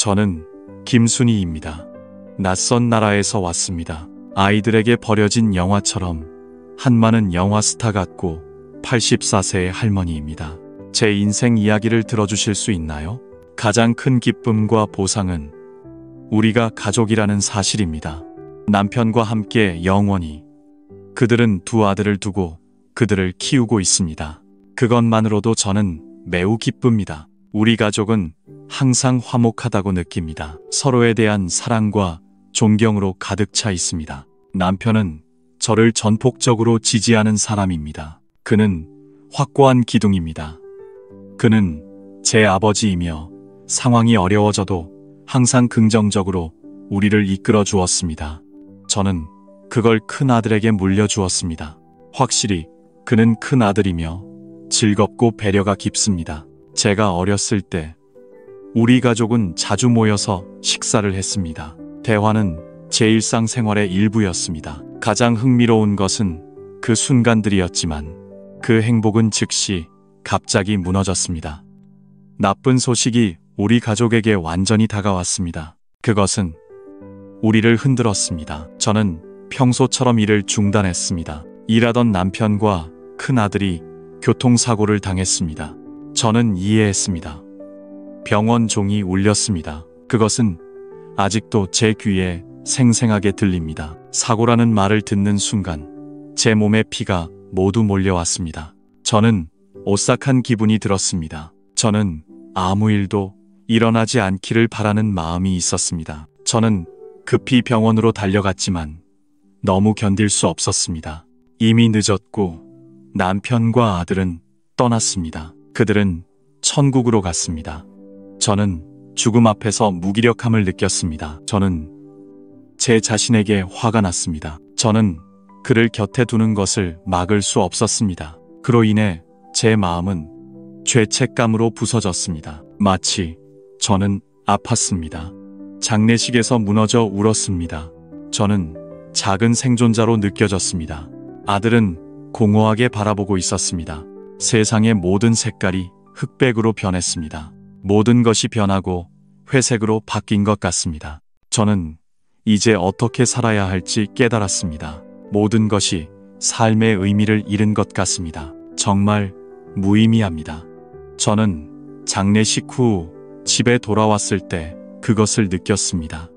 저는 김순희입니다. 낯선 나라에서 왔습니다. 아이들에게 버려진 영화처럼 한마는 영화 스타 같고 84세의 할머니입니다. 제 인생 이야기를 들어주실 수 있나요? 가장 큰 기쁨과 보상은 우리가 가족이라는 사실입니다. 남편과 함께 영원히. 그들은 두 아들을 두고 그들을 키우고 있습니다. 그것만으로도 저는 매우 기쁩니다. 우리 가족은 항상 화목하다고 느낍니다. 서로에 대한 사랑과 존경으로 가득 차 있습니다. 남편은 저를 전폭적으로 지지하는 사람입니다. 그는 확고한 기둥입니다. 그는 제 아버지이며 상황이 어려워져도 항상 긍정적으로 우리를 이끌어 주었습니다. 저는 그걸 큰아들에게 물려주었습니다. 확실히 그는 큰아들이며 즐겁고 배려가 깊습니다. 제가 어렸을 때 우리 가족은 자주 모여서 식사를 했습니다. 대화는 제 일상생활의 일부였습니다. 가장 흥미로운 것은 그 순간들이었지만 그 행복은 즉시 갑자기 무너졌습니다. 나쁜 소식이 우리 가족에게 완전히 다가왔습니다. 그것은 우리를 흔들었습니다. 저는 평소처럼 일을 중단했습니다. 일하던 남편과 큰아들이 교통사고를 당했습니다. 저는 이해했습니다. 병원 종이 울렸습니다. 그것은 아직도 제 귀에 생생하게 들립니다. 사고라는 말을 듣는 순간 제 몸에 피가 모두 몰려왔습니다. 저는 오싹한 기분이 들었습니다. 저는 아무 일도 일어나지 않기를 바라는 마음이 있었습니다. 저는 급히 병원으로 달려갔지만 너무 견딜 수 없었습니다. 이미 늦었고 남편과 아들은 떠났습니다. 그들은 천국으로 갔습니다. 저는 죽음 앞에서 무기력함을 느꼈습니다. 저는 제 자신에게 화가 났습니다. 저는 그를 곁에 두는 것을 막을 수 없었습니다. 그로 인해 제 마음은 죄책감으로 부서졌습니다. 마치 저는 아팠습니다. 장례식에서 무너져 울었습니다. 저는 작은 생존자로 느껴졌습니다. 아들은 공허하게 바라보고 있었습니다. 세상의 모든 색깔이 흑백으로 변했습니다. 모든 것이 변하고 회색으로 바뀐 것 같습니다. 저는 이제 어떻게 살아야 할지 깨달았습니다. 모든 것이 삶의 의미를 잃은 것 같습니다. 정말 무의미합니다. 저는 장례식 후 집에 돌아왔을 때 그것을 느꼈습니다.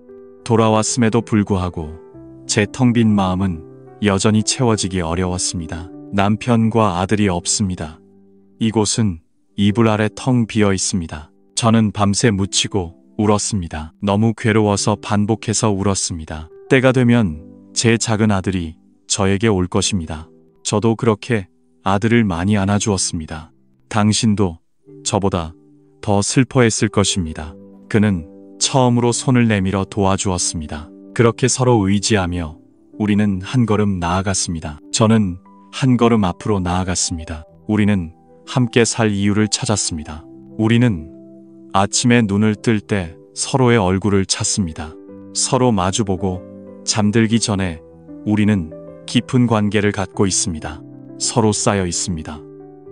돌아왔음에도 불구하고 제 텅 빈 마음은 여전히 채워지기 어려웠습니다. 남편과 아들이 없습니다. 이곳은 이불 아래 텅 비어 있습니다. 저는 밤새 묻히고 울었습니다. 너무 괴로워서 반복해서 울었습니다. 때가 되면 제 작은 아들이 저에게 올 것입니다. 저도 그렇게 아들을 많이 안아주었습니다. 당신도 저보다 더 슬퍼했을 것입니다. 그는 처음으로 손을 내밀어 도와주었습니다. 그렇게 서로 의지하며 우리는 한 걸음 나아갔습니다. 저는 한 걸음 앞으로 나아갔습니다. 우리는 함께 살 이유를 찾았습니다. 우리는 아침에 눈을 뜰 때 서로의 얼굴을 찾습니다. 서로 마주보고 잠들기 전에 우리는 깊은 관계를 갖고 있습니다. 서로 쌓여 있습니다.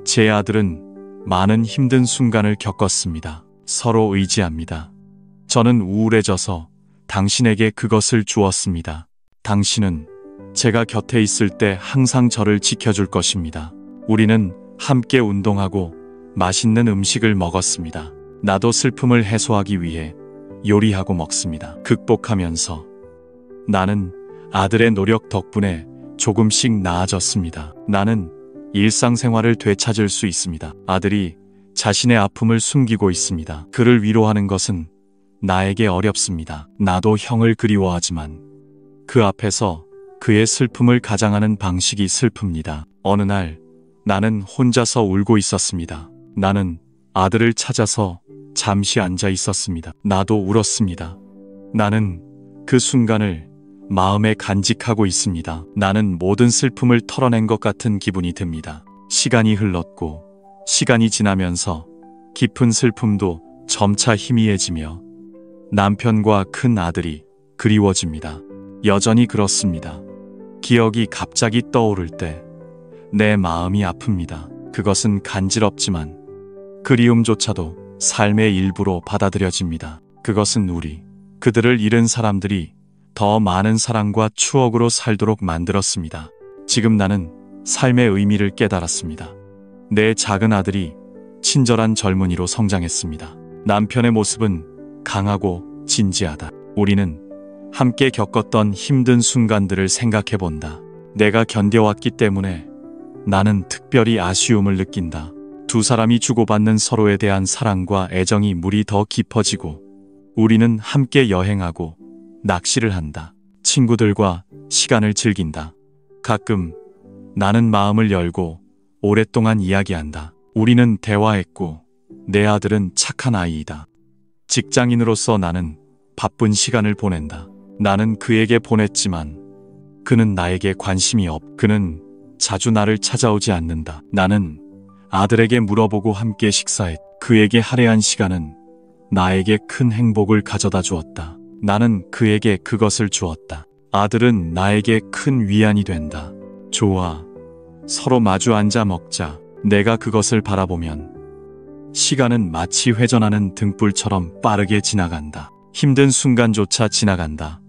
제 아들은 많은 힘든 순간을 겪었습니다. 서로 의지합니다. 저는 우울해져서 당신에게 그것을 주었습니다. 당신은 제가 곁에 있을 때 항상 저를 지켜줄 것입니다. 우리는 함께 운동하고 맛있는 음식을 먹었습니다. 나도 슬픔을 해소하기 위해 요리하고 먹습니다. 극복하면서 나는 아들의 노력 덕분에 조금씩 나아졌습니다. 나는 일상생활을 되찾을 수 있습니다. 아들이 자신의 아픔을 숨기고 있습니다. 그를 위로하는 것은 나에게 어렵습니다. 나도 형을 그리워하지만 그 앞에서 그의 슬픔을 가장하는 방식이 슬픕니다. 어느 날 나는 혼자서 울고 있었습니다. 나는 아들을 찾아서 잠시 앉아 있었습니다. 나도 울었습니다. 나는 그 순간을 마음에 간직하고 있습니다. 나는 모든 슬픔을 털어낸 것 같은 기분이 듭니다. 시간이 흘렀고 시간이 지나면서 깊은 슬픔도 점차 희미해지며 남편과 큰 아들이 그리워집니다. 여전히 그렇습니다. 기억이 갑자기 떠오를 때 내 마음이 아픕니다. 그것은 간지럽지만 그리움조차도 삶의 일부로 받아들여집니다. 그것은 그들을 잃은 사람들이 더 많은 사랑과 추억으로 살도록 만들었습니다. 지금 나는 삶의 의미를 깨달았습니다. 내 작은 아들이 친절한 젊은이로 성장했습니다. 남편의 모습은 강하고 진지하다. 우리는 함께 겪었던 힘든 순간들을 생각해 본다. 내가 견뎌왔기 때문에 나는 특별히 아쉬움을 느낀다. 두 사람이 주고받는 서로에 대한 사랑과 애정이 물이 더 깊어지고 우리는 함께 여행하고 낚시를 한다. 친구들과 시간을 즐긴다. 가끔 나는 마음을 열고 오랫동안 이야기한다. 우리는 대화했고 내 아들은 착한 아이이다. 직장인으로서 나는 바쁜 시간을 보낸다. 나는 그에게 보냈지만 그는 나에게 관심이 그는 자주 나를 찾아오지 않는다. 나는 아들에게 물어보고 함께 식사했. 그에게 할애한 시간은 나에게 큰 행복을 가져다 주었다. 나는 그에게 그것을 주었다. 아들은 나에게 큰 위안이 된다. 좋아. 서로 마주 앉아 먹자. 내가 그것을 바라보면 시간은 마치 회전하는 등불처럼 빠르게 지나간다. 힘든 순간조차 지나간다.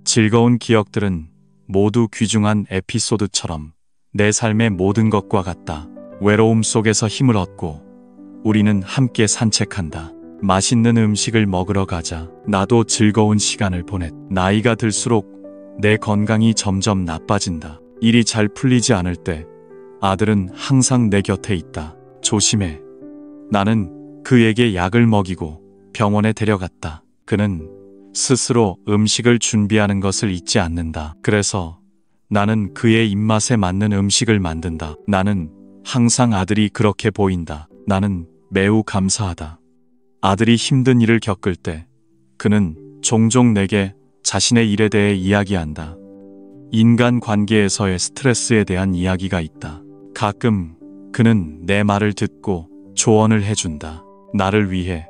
즐거운 기억들은 모두 귀중한 에피소드처럼 내 삶의 모든 것과 같다. 외로움 속에서 힘을 얻고 우리는 함께 산책한다. 맛있는 음식을 먹으러 가자. 나도 즐거운 시간을 보냈. 나이가 들수록 내 건강이 점점 나빠진다. 일이 잘 풀리지 않을 때 아들은 항상 내 곁에 있다. 조심해. 나는 그에게 약을 먹이고 병원에 데려갔다. 그는 스스로 음식을 준비하는 것을 잊지 않는다. 그래서 나는 그의 입맛에 맞는 음식을 만든다. 나는 항상 아들이 그렇게 보인다. 나는 매우 감사하다. 아들이 힘든 일을 겪을 때 그는 종종 내게 자신의 일에 대해 이야기한다. 인간 관계에서의 스트레스에 대한 이야기가 있다. 가끔 그는 내 말을 듣고 조언을 해준다. 나를 위해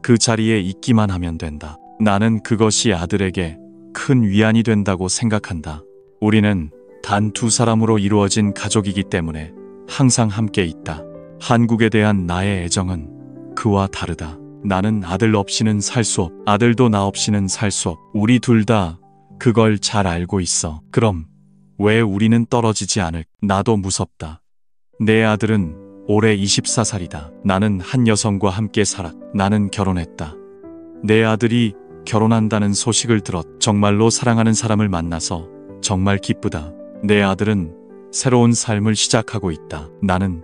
그 자리에 있기만 하면 된다. 나는 그것이 아들에게 큰 위안이 된다고 생각한다. 우리는 단 두 사람으로 이루어진 가족이기 때문에 항상 함께 있다. 한국에 대한 나의 애정은 그와 다르다. 나는 아들 없이는 살 수 없. 아들도 나 없이는 살 수 없. 우리 둘 다 그걸 잘 알고 있어. 그럼 왜 우리는 떨어지지 않을? 나도 무섭다. 내 아들은 올해 24살이다. 나는 한 여성과 함께 살았. 나는 결혼했다. 내 아들이 결혼한다는 소식을 들었. 정말로 사랑하는 사람을 만나서 정말 기쁘다. 내 아들은 새로운 삶을 시작하고 있다. 나는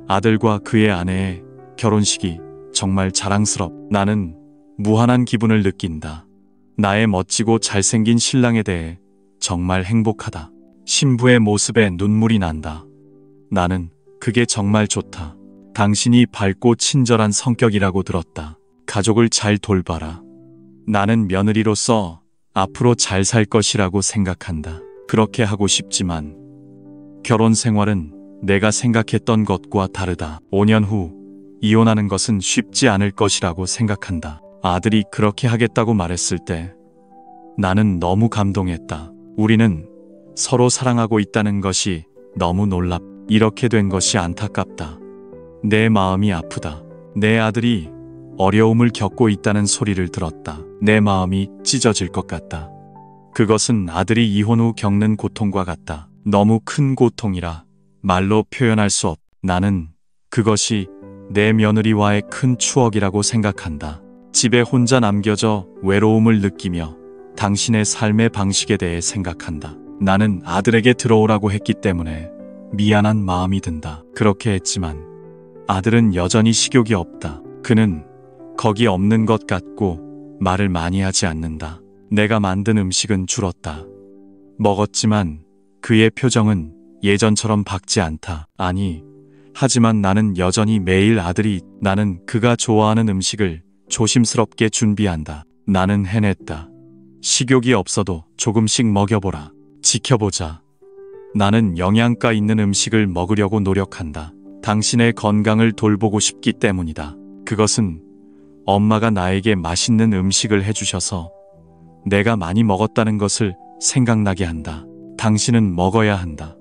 아들과 그의 아내의 결혼식이 정말 자랑스럽. 나는 무한한 기분을 느낀다. 나의 멋지고 잘생긴 신랑에 대해 정말 행복하다. 신부의 모습에 눈물이 난다. 나는 그게 정말 좋다. 당신이 밝고 친절한 성격이라고 들었다. 가족을 잘 돌봐라. 나는 며느리로서 앞으로 잘 살 것이라고 생각한다. 그렇게 하고 싶지만 결혼 생활은 내가 생각했던 것과 다르다. 5년 후 이혼하는 것은 쉽지 않을 것이라고 생각한다. 아들이 그렇게 하겠다고 말했을 때 나는 너무 감동했다. 우리는 서로 사랑하고 있다는 것이 너무 놀랍. 이렇게 된 것이 안타깝다. 내 마음이 아프다. 내 아들이 어려움을 겪고 있다는 소리를 들었다. 내 마음이 찢어질 것 같다. 그것은 아들이 이혼 후 겪는 고통과 같다. 너무 큰 고통이라 말로 표현할 수 없. 나는 그것이 내 며느리와의 큰 추억이라고 생각한다. 집에 혼자 남겨져 외로움을 느끼며 당신의 삶의 방식에 대해 생각한다. 나는 아들에게 들어오라고 했기 때문에 미안한 마음이 든다. 그렇게 했지만 아들은 여전히 식욕이 없다. 그는 거기 없는 것 같고 말을 많이 하지 않는다. 내가 만든 음식은 줄었다. 먹었지만 그의 표정은 예전처럼 밝지 않다. 아니, 하지만 나는 여전히 매일 나는 그가 좋아하는 음식을 조심스럽게 준비한다. 나는 해냈다. 식욕이 없어도 조금씩 먹여보라. 지켜보자. 나는 영양가 있는 음식을 먹으려고 노력한다. 당신의 건강을 돌보고 싶기 때문이다. 그것은 엄마가 나에게 맛있는 음식을 해주셔서 내가 많이 먹었다는 것을 생각나게 한다. 당신은 먹어야 한다.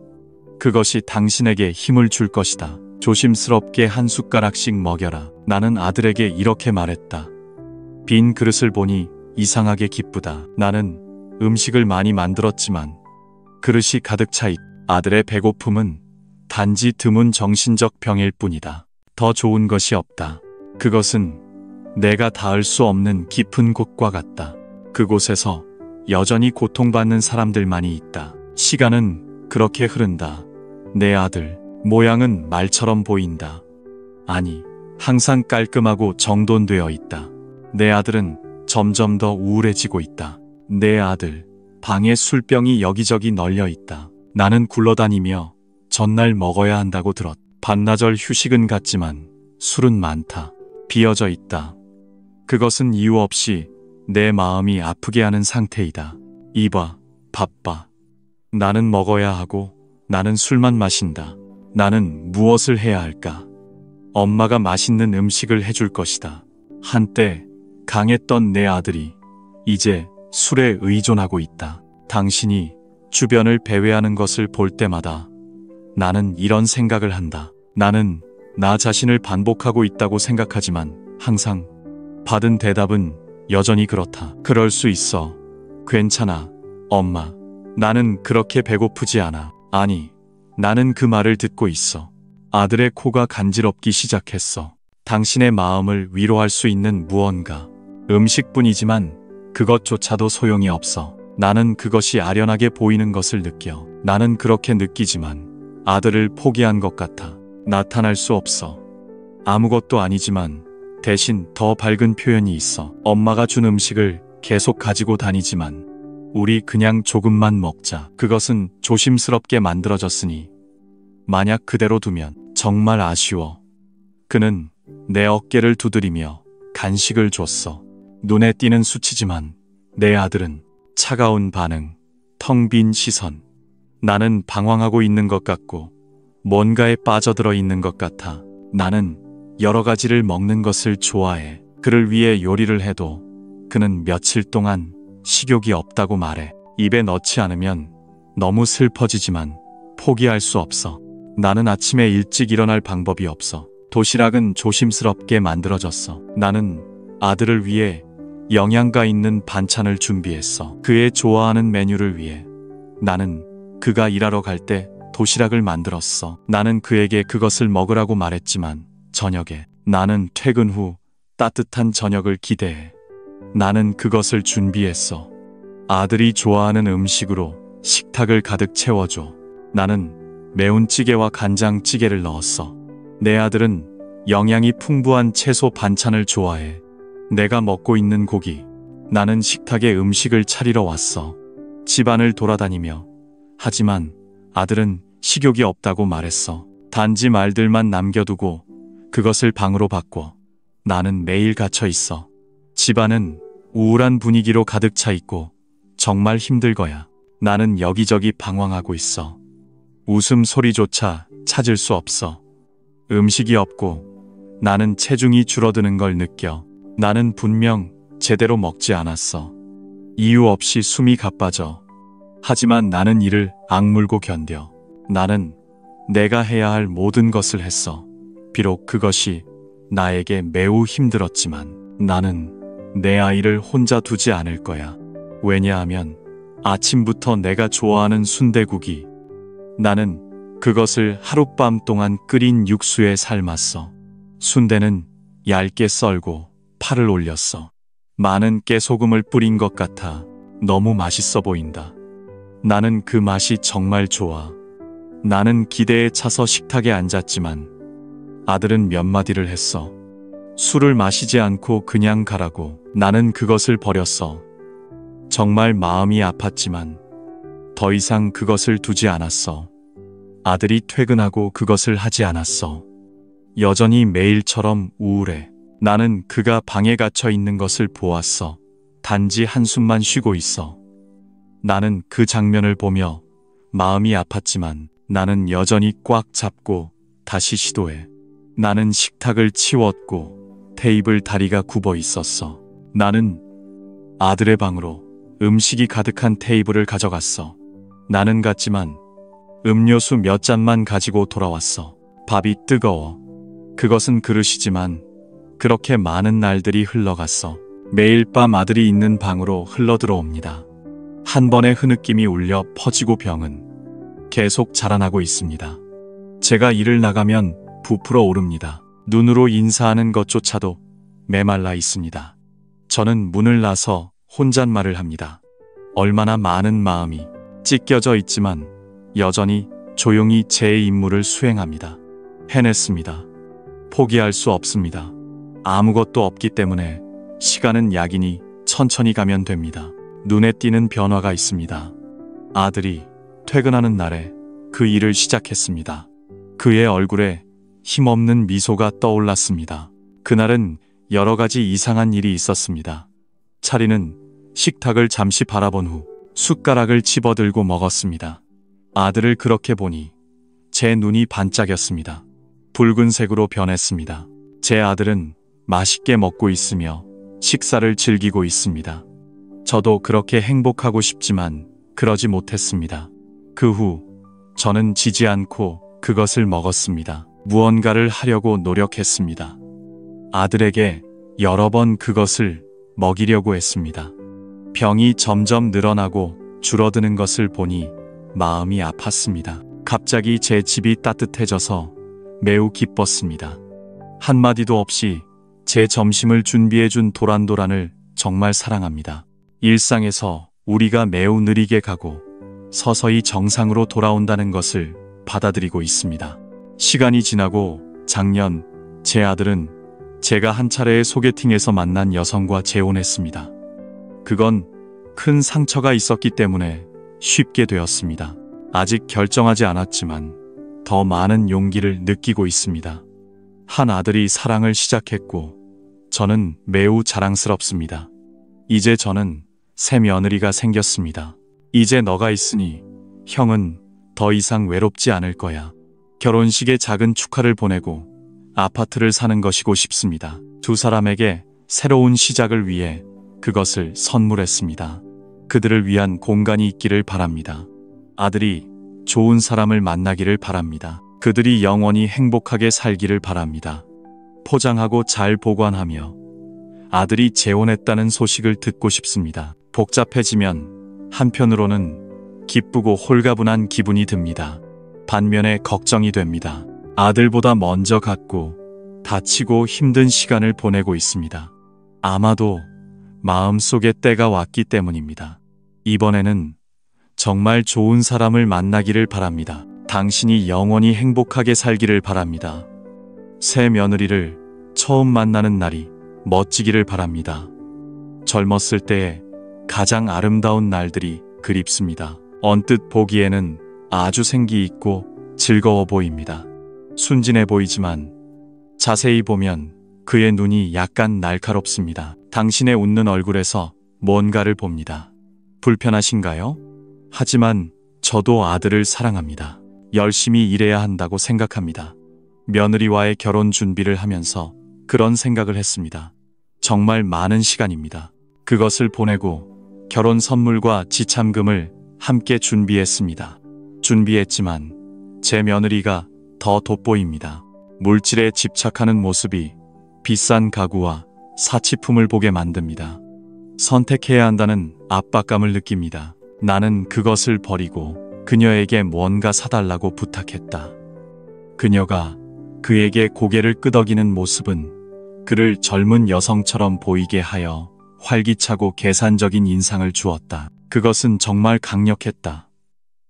그것이 당신에게 힘을 줄 것이다. 조심스럽게 한 숟가락씩 먹여라. 나는 아들에게 이렇게 말했다. 빈 그릇을 보니 이상하게 기쁘다. 나는 음식을 많이 만들었지만 그릇이 가득 차 있. 아들의 배고픔은 단지 드문 정신적 병일 뿐이다. 더 좋은 것이 없다. 그것은 내가 닿을 수 없는 깊은 곳과 같다. 그곳에서 여전히 고통받는 사람들만이 있다. 시간은 그렇게 흐른다. 내 아들, 모양은 말처럼 보인다. 아니, 항상 깔끔하고 정돈되어 있다. 내 아들은 점점 더 우울해지고 있다. 내 아들, 방에 술병이 여기저기 널려 있다. 나는 굴러다니며 전날 먹어야 한다고 들었. 반나절 휴식은 같지만 술은 많다. 비어져 있다. 그것은 이유 없이 내 마음이 아프게 하는 상태이다. 이봐, 바빠. 나는 먹어야 하고 나는 술만 마신다. 나는 무엇을 해야 할까? 엄마가 맛있는 음식을 해줄 것이다. 한때 강했던 내 아들이 이제 술에 의존하고 있다. 당신이 주변을 배회하는 것을 볼 때마다 나는 이런 생각을 한다. 나는 나 자신을 반복하고 있다고 생각하지만 항상 받은 대답은 여전히 그렇다. 그럴 수 있어. 괜찮아, 엄마. 나는 그렇게 배고프지 않아. 아니, 나는 그 말을 듣고 있어. 아들의 코가 간지럽기 시작했어. 당신의 마음을 위로할 수 있는 무언가. 음식뿐이지만 그것조차도 소용이 없어. 나는 그것이 아련하게 보이는 것을 느껴. 나는 그렇게 느끼지만 아들을 포기한 것 같아. 나타날 수 없어. 아무것도 아니지만 대신 더 밝은 표현이 있어. 엄마가 준 음식을 계속 가지고 다니지만 우리 그냥 조금만 먹자. 그것은 조심스럽게 만들어졌으니 만약 그대로 두면 정말 아쉬워. 그는 내 어깨를 두드리며 간식을 줬어. 눈에 띄는 수치지만 내 아들은 차가운 반응, 텅 빈 시선. 나는 방황하고 있는 것 같고 뭔가에 빠져들어 있는 것 같아. 나는 여러 가지를 먹는 것을 좋아해. 그를 위해 요리를 해도 그는 며칠 동안 식욕이 없다고 말해. 입에 넣지 않으면 너무 슬퍼지지만 포기할 수 없어. 나는 아침에 일찍 일어날 방법이 없어. 도시락은 조심스럽게 만들어졌어. 나는 아들을 위해 영양가 있는 반찬을 준비했어. 그의 좋아하는 메뉴를 위해. 나는 그가 일하러 갈 때 도시락을 만들었어. 나는 그에게 그것을 먹으라고 말했지만 저녁에 나는 퇴근 후 따뜻한 저녁을 기대해. 나는 그것을 준비했어. 아들이 좋아하는 음식으로 식탁을 가득 채워줘. 나는 매운 찌개와 간장찌개를 넣었어. 내 아들은 영양이 풍부한 채소 반찬을 좋아해. 내가 먹고 있는 고기. 나는 식탁에 음식을 차리러 왔어. 집안을 돌아다니며. 하지만 아들은 식욕이 없다고 말했어. 단지 말들만 남겨두고 그것을 방으로 바꿔. 나는 매일 갇혀 있어. 집안은 우울한 분위기로 가득 차 있고 정말 힘들 거야. 나는 여기저기 방황하고 있어. 웃음소리조차 찾을 수 없어. 음식이 없고 나는 체중이 줄어드는 걸 느껴. 나는 분명 제대로 먹지 않았어. 이유 없이 숨이 가빠져. 하지만 나는 이를 악물고 견뎌. 나는 내가 해야 할 모든 것을 했어. 비록 그것이 나에게 매우 힘들었지만 나는 내 아이를 혼자 두지 않을 거야. 왜냐하면 아침부터 내가 좋아하는 순대국이 나는 그것을 하룻밤 동안 끓인 육수에 삶았어. 순대는 얇게 썰고 파를 올렸어. 많은 깨소금을 뿌린 것 같아 너무 맛있어 보인다. 나는 그 맛이 정말 좋아. 나는 기대에 차서 식탁에 앉았지만 아들은 몇 마디를 했어. 술을 마시지 않고 그냥 가라고. 나는 그것을 버렸어. 정말 마음이 아팠지만 더 이상 그것을 두지 않았어. 아들이 퇴근하고 그것을 하지 않았어. 여전히 매일처럼 우울해. 나는 그가 방에 갇혀 있는 것을 보았어. 단지 한숨만 쉬고 있어. 나는 그 장면을 보며 마음이 아팠지만 나는 여전히 꽉 잡고 다시 시도해. 나는 식탁을 치웠고 테이블 다리가 굽어 있었어. 나는 아들의 방으로 음식이 가득한 테이블을 가져갔어. 나는 갔지만 음료수 몇 잔만 가지고 돌아왔어. 밥이 뜨거워. 그것은 그릇이지만 그렇게 많은 날들이 흘러갔어. 매일 밤 아들이 있는 방으로 흘러들어옵니다. 한 번의 흐느낌이 울려 퍼지고 병은 계속 자라나고 있습니다. 제가 일을 나가면 부풀어 오릅니다. 눈으로 인사하는 것조차도 메말라 있습니다. 저는 문을 나서 혼잣말을 합니다. 얼마나 많은 마음이 찢겨져 있지만 여전히 조용히 제 임무를 수행합니다. 해냈습니다. 포기할 수 없습니다. 아무것도 없기 때문에 시간은 약이니 천천히 가면 됩니다. 눈에 띄는 변화가 있습니다. 아들이 퇴근하는 날에 그 일을 시작했습니다. 그의 얼굴에 힘없는 미소가 떠올랐습니다. 그날은 여러 가지 이상한 일이 있었습니다. 차리는 식탁을 잠시 바라본 후 숟가락을 집어들고 먹었습니다. 아들을 그렇게 보니 제 눈이 반짝였습니다. 붉은색으로 변했습니다. 제 아들은 맛있게 먹고 있으며 식사를 즐기고 있습니다. 저도 그렇게 행복하고 싶지만 그러지 못했습니다. 그 후 저는 지지 않고 그것을 먹었습니다. 무언가를 하려고 노력했습니다. 아들에게 여러 번 그것을 먹이려고 했습니다. 병이 점점 늘어나고 줄어드는 것을 보니 마음이 아팠습니다. 갑자기 제 집이 따뜻해져서 매우 기뻤습니다. 한마디도 없이 제 점심을 준비해준 도란도란을 정말 사랑합니다. 일상에서 우리가 매우 느리게 가고 서서히 정상으로 돌아온다는 것을 받아들이고 있습니다. 시간이 지나고 작년 제 아들은 제가 한 차례의 소개팅에서 만난 여성과 재혼했습니다. 그건 큰 상처가 있었기 때문에 쉽게 되었습니다. 아직 결정하지 않았지만 더 많은 용기를 느끼고 있습니다. 한 아들이 사랑을 시작했고 저는 매우 자랑스럽습니다. 이제 저는 새 며느리가 생겼습니다. 이제 너가 있으니 형은 더 이상 외롭지 않을 거야. 결혼식에 작은 축하를 보내고 아파트를 사는 것이고 싶습니다. 두 사람에게 새로운 시작을 위해 그것을 선물했습니다. 그들을 위한 공간이 있기를 바랍니다. 아들이 좋은 사람을 만나기를 바랍니다. 그들이 영원히 행복하게 살기를 바랍니다. 포장하고 잘 보관하며 아들이 재혼했다는 소식을 듣고 싶습니다. 복잡해지면 한편으로는 기쁘고 홀가분한 기분이 듭니다. 반면에 걱정이 됩니다. 아들보다 먼저 갔고 다치고 힘든 시간을 보내고 있습니다. 아마도 마음속에 때가 왔기 때문입니다. 이번에는 정말 좋은 사람을 만나기를 바랍니다. 당신이 영원히 행복하게 살기를 바랍니다. 새 며느리를 처음 만나는 날이 멋지기를 바랍니다. 젊었을 때의 가장 아름다운 날들이 그립습니다. 언뜻 보기에는 아주 생기 있고 즐거워 보입니다. 순진해 보이지만 자세히 보면 그의 눈이 약간 날카롭습니다. 당신의 웃는 얼굴에서 뭔가를 봅니다. 불편하신가요? 하지만 저도 아들을 사랑합니다. 열심히 일해야 한다고 생각합니다. 며느리와의 결혼 준비를 하면서 그런 생각을 했습니다. 정말 많은 시간입니다. 그것을 보내고 결혼 선물과 지참금을 함께 준비했습니다. 준비했지만 제 며느리가 더 돋보입니다. 물질에 집착하는 모습이 비싼 가구와 사치품을 보게 만듭니다. 선택해야 한다는 압박감을 느낍니다. 나는 그것을 버리고 그녀에게 뭔가 사달라고 부탁했다. 그녀가 그에게 고개를 끄덕이는 모습은 그를 젊은 여성처럼 보이게 하여 활기차고 계산적인 인상을 주었다. 그것은 정말 강력했다.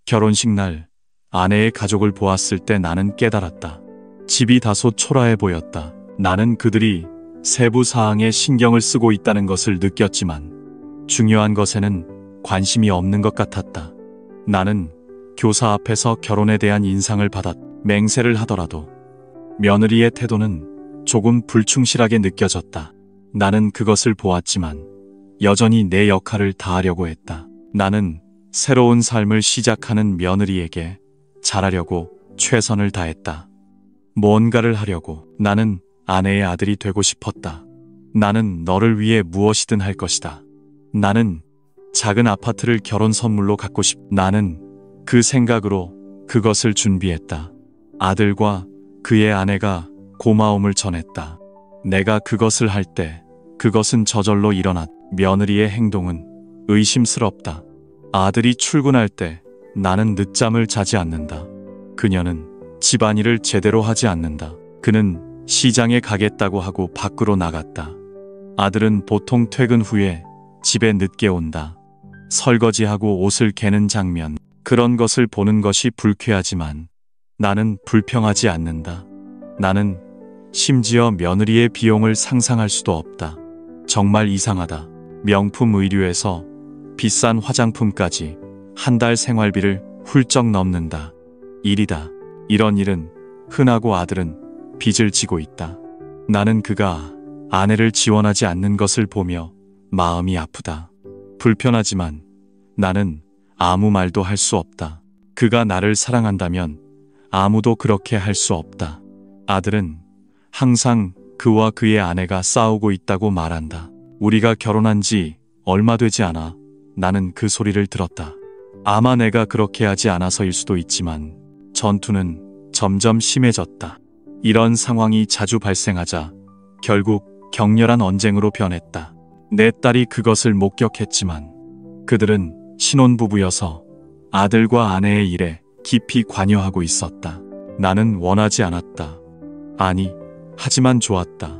결혼식 날 아내의 가족을 보았을 때 나는 깨달았다. 집이 다소 초라해 보였다. 나는 그들이 세부 사항에 신경을 쓰고 있다는 것을 느꼈지만 중요한 것에는 관심이 없는 것 같았다. 나는 교사 앞에서 결혼에 대한 인상을 받았. 맹세를 하더라도 며느리의 태도는 조금 불충실하게 느껴졌다. 나는 그것을 보았지만 여전히 내 역할을 다하려고 했다. 나는 새로운 삶을 시작하는 며느리에게 잘하려고 최선을 다했다. 뭔가를 하려고. 나는 아내의 아들이 되고 싶었다. 나는 너를 위해 무엇이든 할 것이다. 나는 작은 아파트를 결혼 선물로 갖고 나는 그 생각으로 그것을 준비했다. 아들과 그의 아내가 고마움을 전했다. 내가 그것을 할 때 그것은 저절로 일어났. 며느리의 행동은 의심스럽다. 아들이 출근할 때 나는 늦잠을 자지 않는다. 그녀는 집안일을 제대로 하지 않는다. 그는 시장에 가겠다고 하고 밖으로 나갔다. 아들은 보통 퇴근 후에 집에 늦게 온다. 설거지하고 옷을 개는 장면, 그런 것을 보는 것이 불쾌하지만 나는 불평하지 않는다. 나는 심지어 며느리의 비용을 상상할 수도 없다. 정말 이상하다. 명품 의류에서 비싼 화장품까지 한 달 생활비를 훌쩍 넘는다. 일이다. 이런 일은 흔하고 아들은 빚을 지고 있다. 나는 그가 아내를 지원하지 않는 것을 보며 마음이 아프다. 불편하지만 나는 아무 말도 할 수 없다. 그가 나를 사랑한다면 아무도 그렇게 할 수 없다. 아들은 항상 그와 그의 아내가 싸우고 있다고 말한다. 우리가 결혼한 지 얼마 되지 않아 나는 그 소리를 들었다. 아마 내가 그렇게 하지 않아서일 수도 있지만 전투는 점점 심해졌다. 이런 상황이 자주 발생하자 결국 격렬한 언쟁으로 변했다. 내 딸이 그것을 목격했지만 그들은 신혼부부여서 아들과 아내의 일에 깊이 관여하고 있었다. 나는 원하지 않았다. 아니, 하지만 좋았다.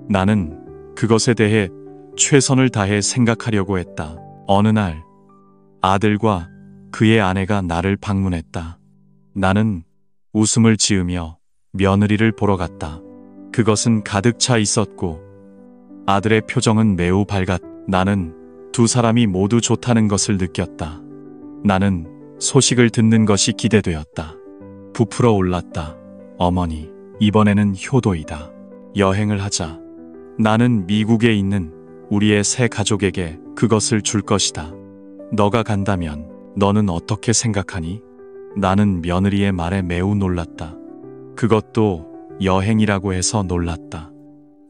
나는 그것에 대해 최선을 다해 생각하려고 했다. 어느 날 아들과 그의 아내가 나를 방문했다. 나는 웃음을 지으며 며느리를 보러 갔다. 그것은 가득 차 있었고 아들의 표정은 매우 밝았다. 나는 두 사람이 모두 좋다는 것을 느꼈다. 나는 소식을 듣는 것이 기대되었다. 부풀어 올랐다. 어머니, 이번에는 효도이다. 여행을 하자. 나는 미국에 있는 우리의 새 가족에게 그것을 줄 것이다. 너가 간다면 너는 어떻게 생각하니? 나는 며느리의 말에 매우 놀랐다. 그것도 여행이라고 해서 놀랐다.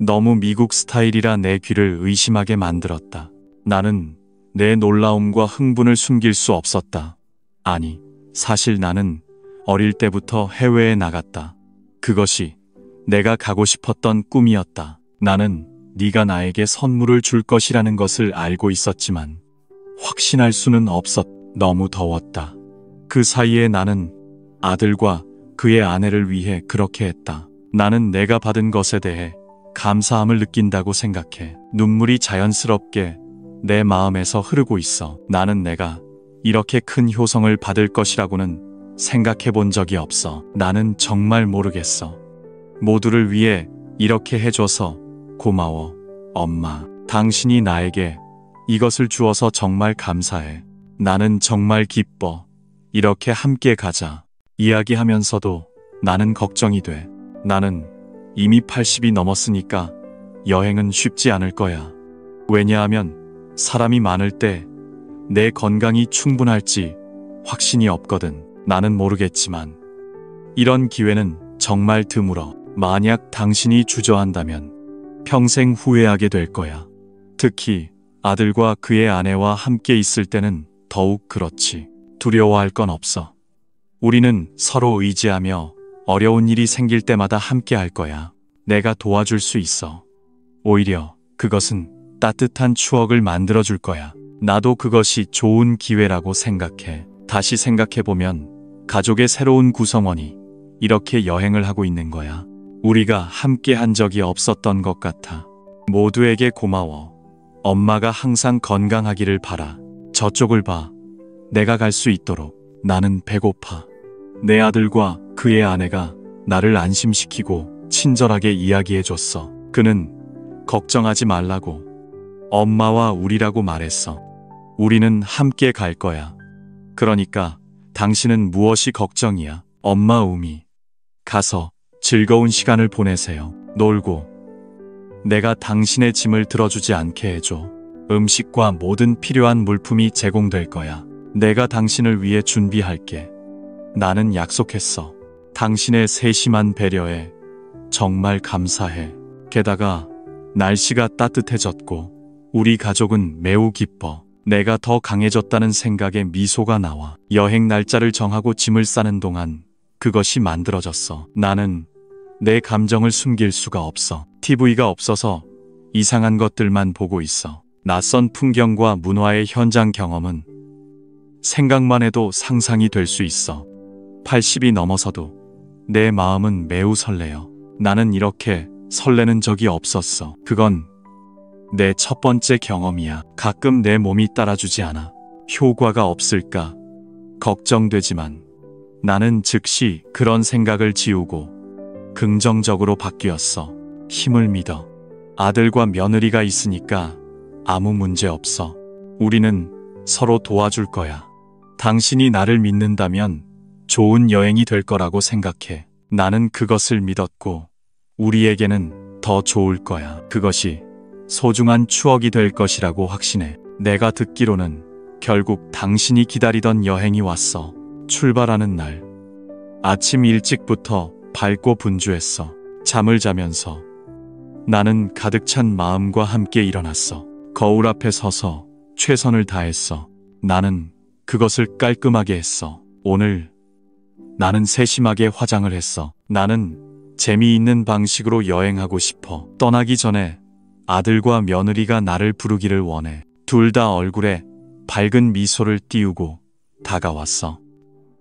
너무 미국 스타일이라 내 귀를 의심하게 만들었다. 나는 내 놀라움과 흥분을 숨길 수 없었다. 아니, 사실 나는 어릴 때부터 해외에 나갔다. 그것이 내가 가고 싶었던 꿈이었다. 나는 네가 나에게 선물을 줄 것이라는 것을 알고 있었지만 확신할 수는 없었다. 너무 더웠다. 그 사이에 나는 아들과 그의 아내를 위해 그렇게 했다. 나는 내가 받은 것에 대해 감사함을 느낀다고 생각해. 눈물이 자연스럽게 내 마음에서 흐르고 있어. 나는 내가 이렇게 큰 효성을 받을 것이라고는 생각해 본 적이 없어. 나는 정말 모르겠어. 모두를 위해 이렇게 해줘서 고마워, 엄마. 당신이 나에게 이것을 주어서 정말 감사해. 나는 정말 기뻐. 이렇게 함께 가자. 이야기하면서도 나는 걱정이 돼. 나는 이미 80이 넘었으니까 여행은 쉽지 않을 거야. 왜냐하면 사람이 많을 때 내 건강이 충분할지 확신이 없거든. 나는 모르겠지만 이런 기회는 정말 드물어. 만약 당신이 주저한다면 평생 후회하게 될 거야. 특히 아들과 그의 아내와 함께 있을 때는 더욱 그렇지. 두려워할 건 없어. 우리는 서로 의지하며 어려운 일이 생길 때마다 함께 할 거야. 내가 도와줄 수 있어. 오히려 그것은 따뜻한 추억을 만들어줄 거야. 나도 그것이 좋은 기회라고 생각해. 다시 생각해보면 가족의 새로운 구성원이 이렇게 여행을 하고 있는 거야. 우리가 함께 한 적이 없었던 것 같아. 모두에게 고마워. 엄마가 항상 건강하기를 바라. 저쪽을 봐. 내가 갈 수 있도록. 나는 배고파. 내 아들과 그의 아내가 나를 안심시키고 친절하게 이야기해줬어. 그는 걱정하지 말라고 엄마와 우리라고 말했어. 우리는 함께 갈 거야. 그러니까 당신은 무엇이 걱정이야? 엄마 우미. 가서 즐거운 시간을 보내세요. 놀고. 내가 당신의 짐을 들어주지 않게 해줘. 음식과 모든 필요한 물품이 제공될 거야. 내가 당신을 위해 준비할게. 나는 약속했어. 당신의 세심한 배려에 정말 감사해. 게다가 날씨가 따뜻해졌고 우리 가족은 매우 기뻐. 내가 더 강해졌다는 생각에 미소가 나와. 여행 날짜를 정하고 짐을 싸는 동안 그것이 만들어졌어. 나는 내 감정을 숨길 수가 없어. TV가 없어서 이상한 것들만 보고 있어. 낯선 풍경과 문화의 현장 경험은 생각만 해도 상상이 될 수 있어. 80이 넘어서도 내 마음은 매우 설레요. 나는 이렇게 설레는 적이 없었어. 그건 내 첫 번째 경험이야. 가끔 내 몸이 따라주지 않아. 효과가 없을까 걱정되지만 나는 즉시 그런 생각을 지우고 긍정적으로 바뀌었어. 힘을 믿어. 아들과 며느리가 있으니까 아무 문제 없어. 우리는 서로 도와줄 거야. 당신이 나를 믿는다면 좋은 여행이 될 거라고 생각해. 나는 그것을 믿었고 우리에게는 더 좋을 거야. 그것이 소중한 추억이 될 것이라고 확신해. 내가 듣기로는 결국 당신이 기다리던 여행이 왔어. 출발하는 날 아침 일찍부터 밝고 분주했어. 잠을 자면서 나는 가득 찬 마음과 함께 일어났어. 거울 앞에 서서 최선을 다했어. 나는 그것을 깔끔하게 했어. 오늘 나는 세심하게 화장을 했어. 나는 재미있는 방식으로 여행하고 싶어. 떠나기 전에 아들과 며느리가 나를 부르기를 원해. 둘 다 얼굴에 밝은 미소를 띄우고 다가왔어.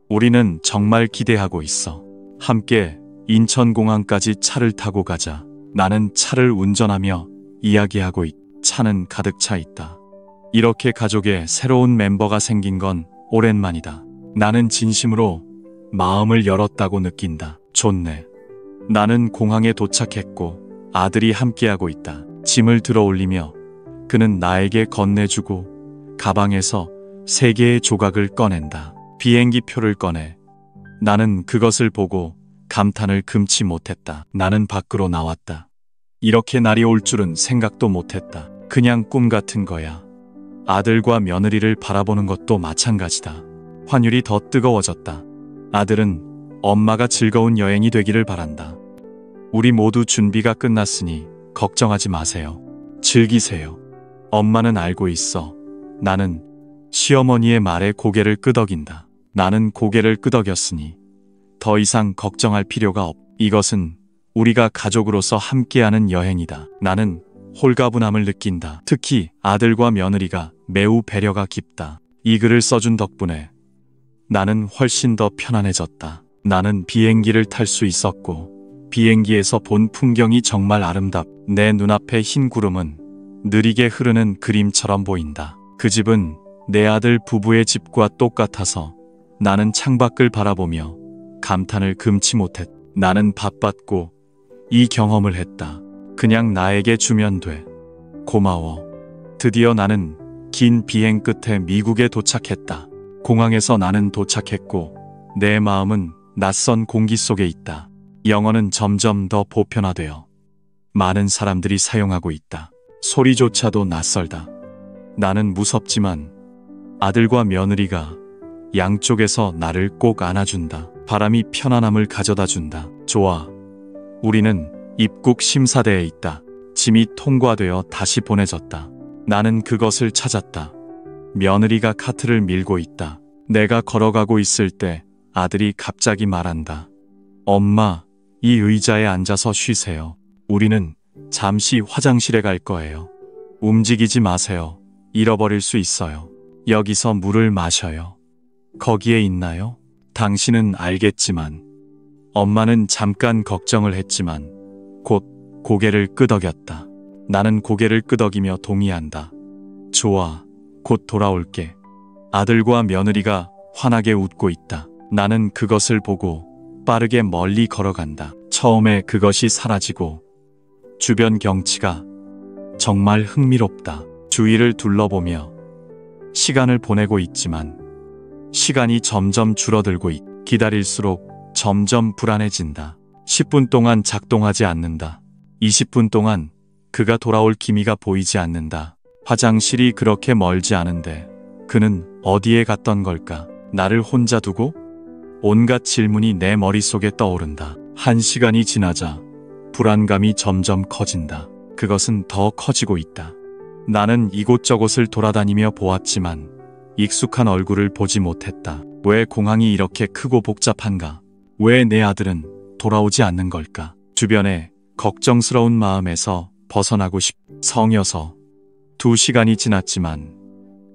우리는 정말 기대하고 있어. 함께 인천공항까지 차를 타고 가자. 나는 차를 운전하며 이야기하고 차는 가득 차 있다. 이렇게 가족에 새로운 멤버가 생긴 건 오랜만이다. 나는 진심으로 마음을 열었다고 느낀다. 좋네. 나는 공항에 도착했고 아들이 함께하고 있다. 짐을 들어 올리며 그는 나에게 건네주고 가방에서 3개의 조각을 꺼낸다. 비행기 표를 꺼내. 나는 그것을 보고 감탄을 금치 못했다. 나는 밖으로 나왔다. 이렇게 날이 올 줄은 생각도 못했다. 그냥 꿈 같은 거야. 아들과 며느리를 바라보는 것도 마찬가지다. 환율이 더 뜨거워졌다. 아들은 엄마가 즐거운 여행이 되기를 바란다. 우리 모두 준비가 끝났으니 걱정하지 마세요. 즐기세요. 엄마는 알고 있어. 나는 시어머니의 말에 고개를 끄덕인다. 나는 고개를 끄덕였으니 더 이상 걱정할 필요가 없. 이것은 우리가 가족으로서 함께하는 여행이다. 나는 홀가분함을 느낀다. 특히 아들과 며느리가 매우 배려가 깊다. 이 글을 써준 덕분에 나는 훨씬 더 편안해졌다. 나는 비행기를 탈 수 있었고 비행기에서 본 풍경이 정말 아름답. 내 눈앞의 흰 구름은 느리게 흐르는 그림처럼 보인다. 그 집은 내 아들 부부의 집과 똑같아서 나는 창밖을 바라보며 감탄을 금치 못했다. 나는 바빴고 이 경험을 했다. 그냥 나에게 주면 돼. 고마워. 드디어 나는 긴 비행 끝에 미국에 도착했다. 공항에서 나는 도착했고 내 마음은 낯선 공기 속에 있다. 영어는 점점 더 보편화되어 많은 사람들이 사용하고 있다. 소리조차도 낯설다. 나는 무섭지만 아들과 며느리가 양쪽에서 나를 꼭 안아준다. 바람이 편안함을 가져다 준다. 좋아. 우리는 입국 심사대에 있다. 짐이 통과되어 다시 보내졌다. 나는 그것을 찾았다. 며느리가 카트를 밀고 있다. 내가 걸어가고 있을 때 아들이 갑자기 말한다. 엄마, 이 의자에 앉아서 쉬세요. 우리는 잠시 화장실에 갈 거예요. 움직이지 마세요. 잃어버릴 수 있어요. 여기서 물을 마셔요. 거기에 있나요? 당신은 알겠지만 엄마는 잠깐 걱정을 했지만 곧 고개를 끄덕였다. 나는 고개를 끄덕이며 동의한다. 좋아, 곧 돌아올게. 아들과 며느리가 환하게 웃고 있다. 나는 그것을 보고 빠르게 멀리 걸어간다. 처음에 그것이 사라지고 주변 경치가 정말 흥미롭다. 주위를 둘러보며 시간을 보내고 있지만 시간이 점점 줄어들고 기다릴수록 점점 불안해진다. 10분 동안 작동하지 않는다. 20분 동안 그가 돌아올 기미가 보이지 않는다. 화장실이 그렇게 멀지 않은데 그는 어디에 갔던 걸까? 나를 혼자 두고? 온갖 질문이 내 머릿속에 떠오른다. 1시간이 지나자 불안감이 점점 커진다. 그것은 더 커지고 있다. 나는 이곳저곳을 돌아다니며 보았지만 익숙한 얼굴을 보지 못했다. 왜 공항이 이렇게 크고 복잡한가? 왜 내 아들은 돌아오지 않는 걸까? 주변에 걱정스러운 마음에서 벗어나고 성여서 2시간이 지났지만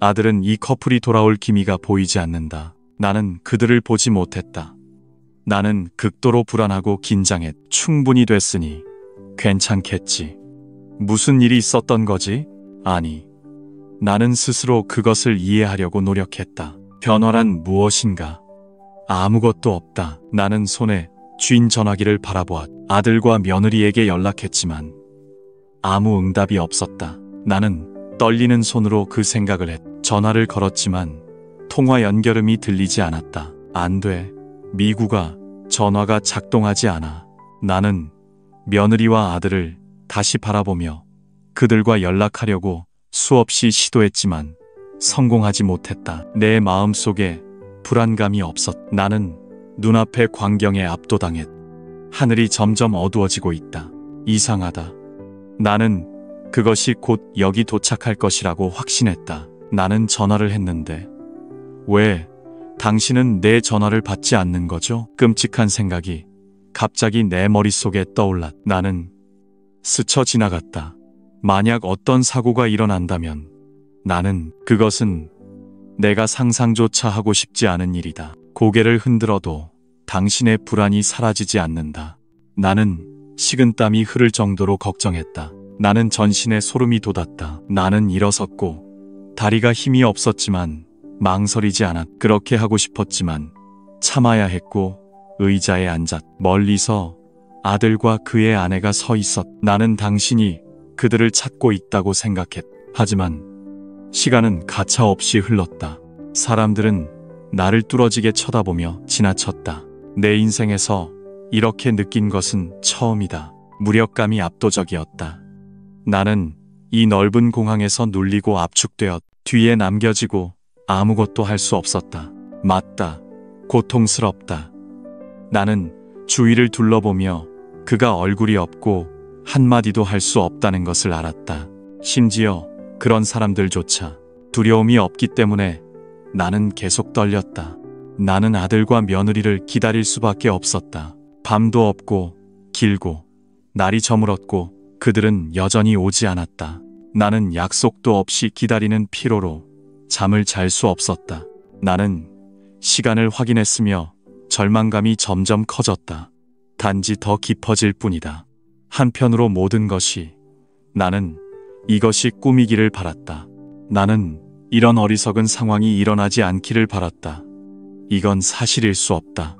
아들은 이 커플이 돌아올 기미가 보이지 않는다. 나는 그들을 보지 못했다. 나는 극도로 불안하고 긴장했. 충분히 됐으니 괜찮겠지. 무슨 일이 있었던 거지? 아니, 나는 스스로 그것을 이해하려고 노력했다. 변화란 무엇인가? 아무것도 없다. 나는 손에 쥔 전화기를 바라보았. 아들과 며느리에게 연락했지만 아무 응답이 없었다. 나는 떨리는 손으로 그 생각을 했. 전화를 걸었지만 통화 연결음이 들리지 않았다. 안 돼. 미구가 전화가 작동하지 않아. 나는 며느리와 아들을 다시 바라보며 그들과 연락하려고 수없이 시도했지만 성공하지 못했다. 내 마음속에 불안감이 없었. 나는 눈앞의 광경에 압도당했. 하늘이 점점 어두워지고 있다. 이상하다. 나는 그것이 곧 여기 도착할 것이라고 확신했다. 나는 전화를 했는데 왜 당신은 내 전화를 받지 않는 거죠? 끔찍한 생각이 갑자기 내 머릿속에 떠올랐. 나는 스쳐 지나갔다. 만약 어떤 사고가 일어난다면 나는 그것은 내가 상상조차 하고 싶지 않은 일이다. 고개를 흔들어도 당신의 불안이 사라지지 않는다. 나는 식은땀이 흐를 정도로 걱정했다. 나는 전신에 소름이 돋았다. 나는 일어섰고 다리가 힘이 없었지만 망설이지 않았. 그렇게 하고 싶었지만 참아야 했고 의자에 앉았. 멀리서 아들과 그의 아내가 서 있었. 나는 당신이 그들을 찾고 있다고 생각했. 하지만 시간은 가차없이 흘렀다. 사람들은 나를 뚫어지게 쳐다보며 지나쳤다. 내 인생에서 이렇게 느낀 것은 처음이다. 무력감이 압도적이었다. 나는 이 넓은 공항에서 눌리고 압축되었. 뒤에 남겨지고 아무것도 할 수 없었다. 맞다. 고통스럽다. 나는 주위를 둘러보며 그가 얼굴이 없고 한마디도 할 수 없다는 것을 알았다. 심지어 그런 사람들조차 두려움이 없기 때문에 나는 계속 떨렸다. 나는 아들과 며느리를 기다릴 수밖에 없었다. 밤도 없고 길고 날이 저물었고 그들은 여전히 오지 않았다. 나는 약속도 없이 기다리는 피로로 잠을 잘 수 없었다. 나는 시간을 확인했으며 절망감이 점점 커졌다. 단지 더 깊어질 뿐이다. 한편으로 모든 것이 나는 이것이 꿈이기를 바랐다. 나는 이런 어리석은 상황이 일어나지 않기를 바랐다. 이건 사실일 수 없다.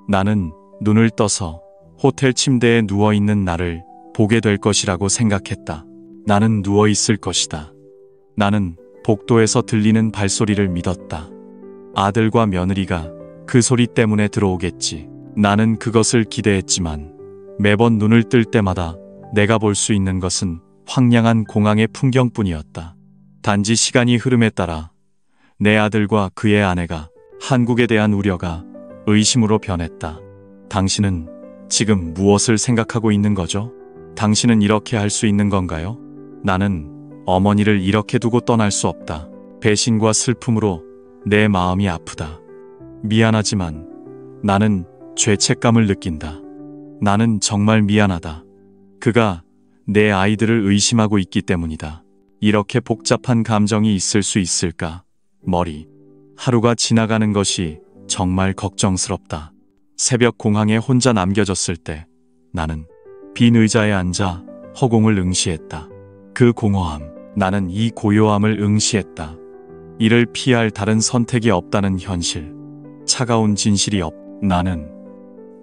나는 눈을 떠서 호텔 침대에 누워있는 나를 보게 될 것이라고 생각했다. 나는 누워있을 것이다. 나는 복도에서 들리는 발소리를 믿었다. 아들과 며느리가 그 소리 때문에 들어오겠지. 나는 그것을 기대했지만 매번 눈을 뜰 때마다 내가 볼 수 있는 것은 황량한 공항의 풍경뿐이었다. 단지 시간이 흐름에 따라 내 아들과 그의 아내가 한국에 대한 우려가 의심으로 변했다. 당신은 지금 무엇을 생각하고 있는 거죠? 당신은 이렇게 할 수 있는 건가요? 나는 어머니를 이렇게 두고 떠날 수 없다. 배신과 슬픔으로 내 마음이 아프다. 미안하지만 나는 죄책감을 느낀다. 나는 정말 미안하다. 그가 내 아이들을 의심하고 있기 때문이다. 이렇게 복잡한 감정이 있을 수 있을까? 하루가 지나가는 것이 정말 걱정스럽다. 새벽 공항에 혼자 남겨졌을 때 나는 빈 의자에 앉아 허공을 응시했다. 그 공허함, 나는 이 고요함을 응시했다. 이를 피할 다른 선택이 없다는 현실, 차가운 진실이 나는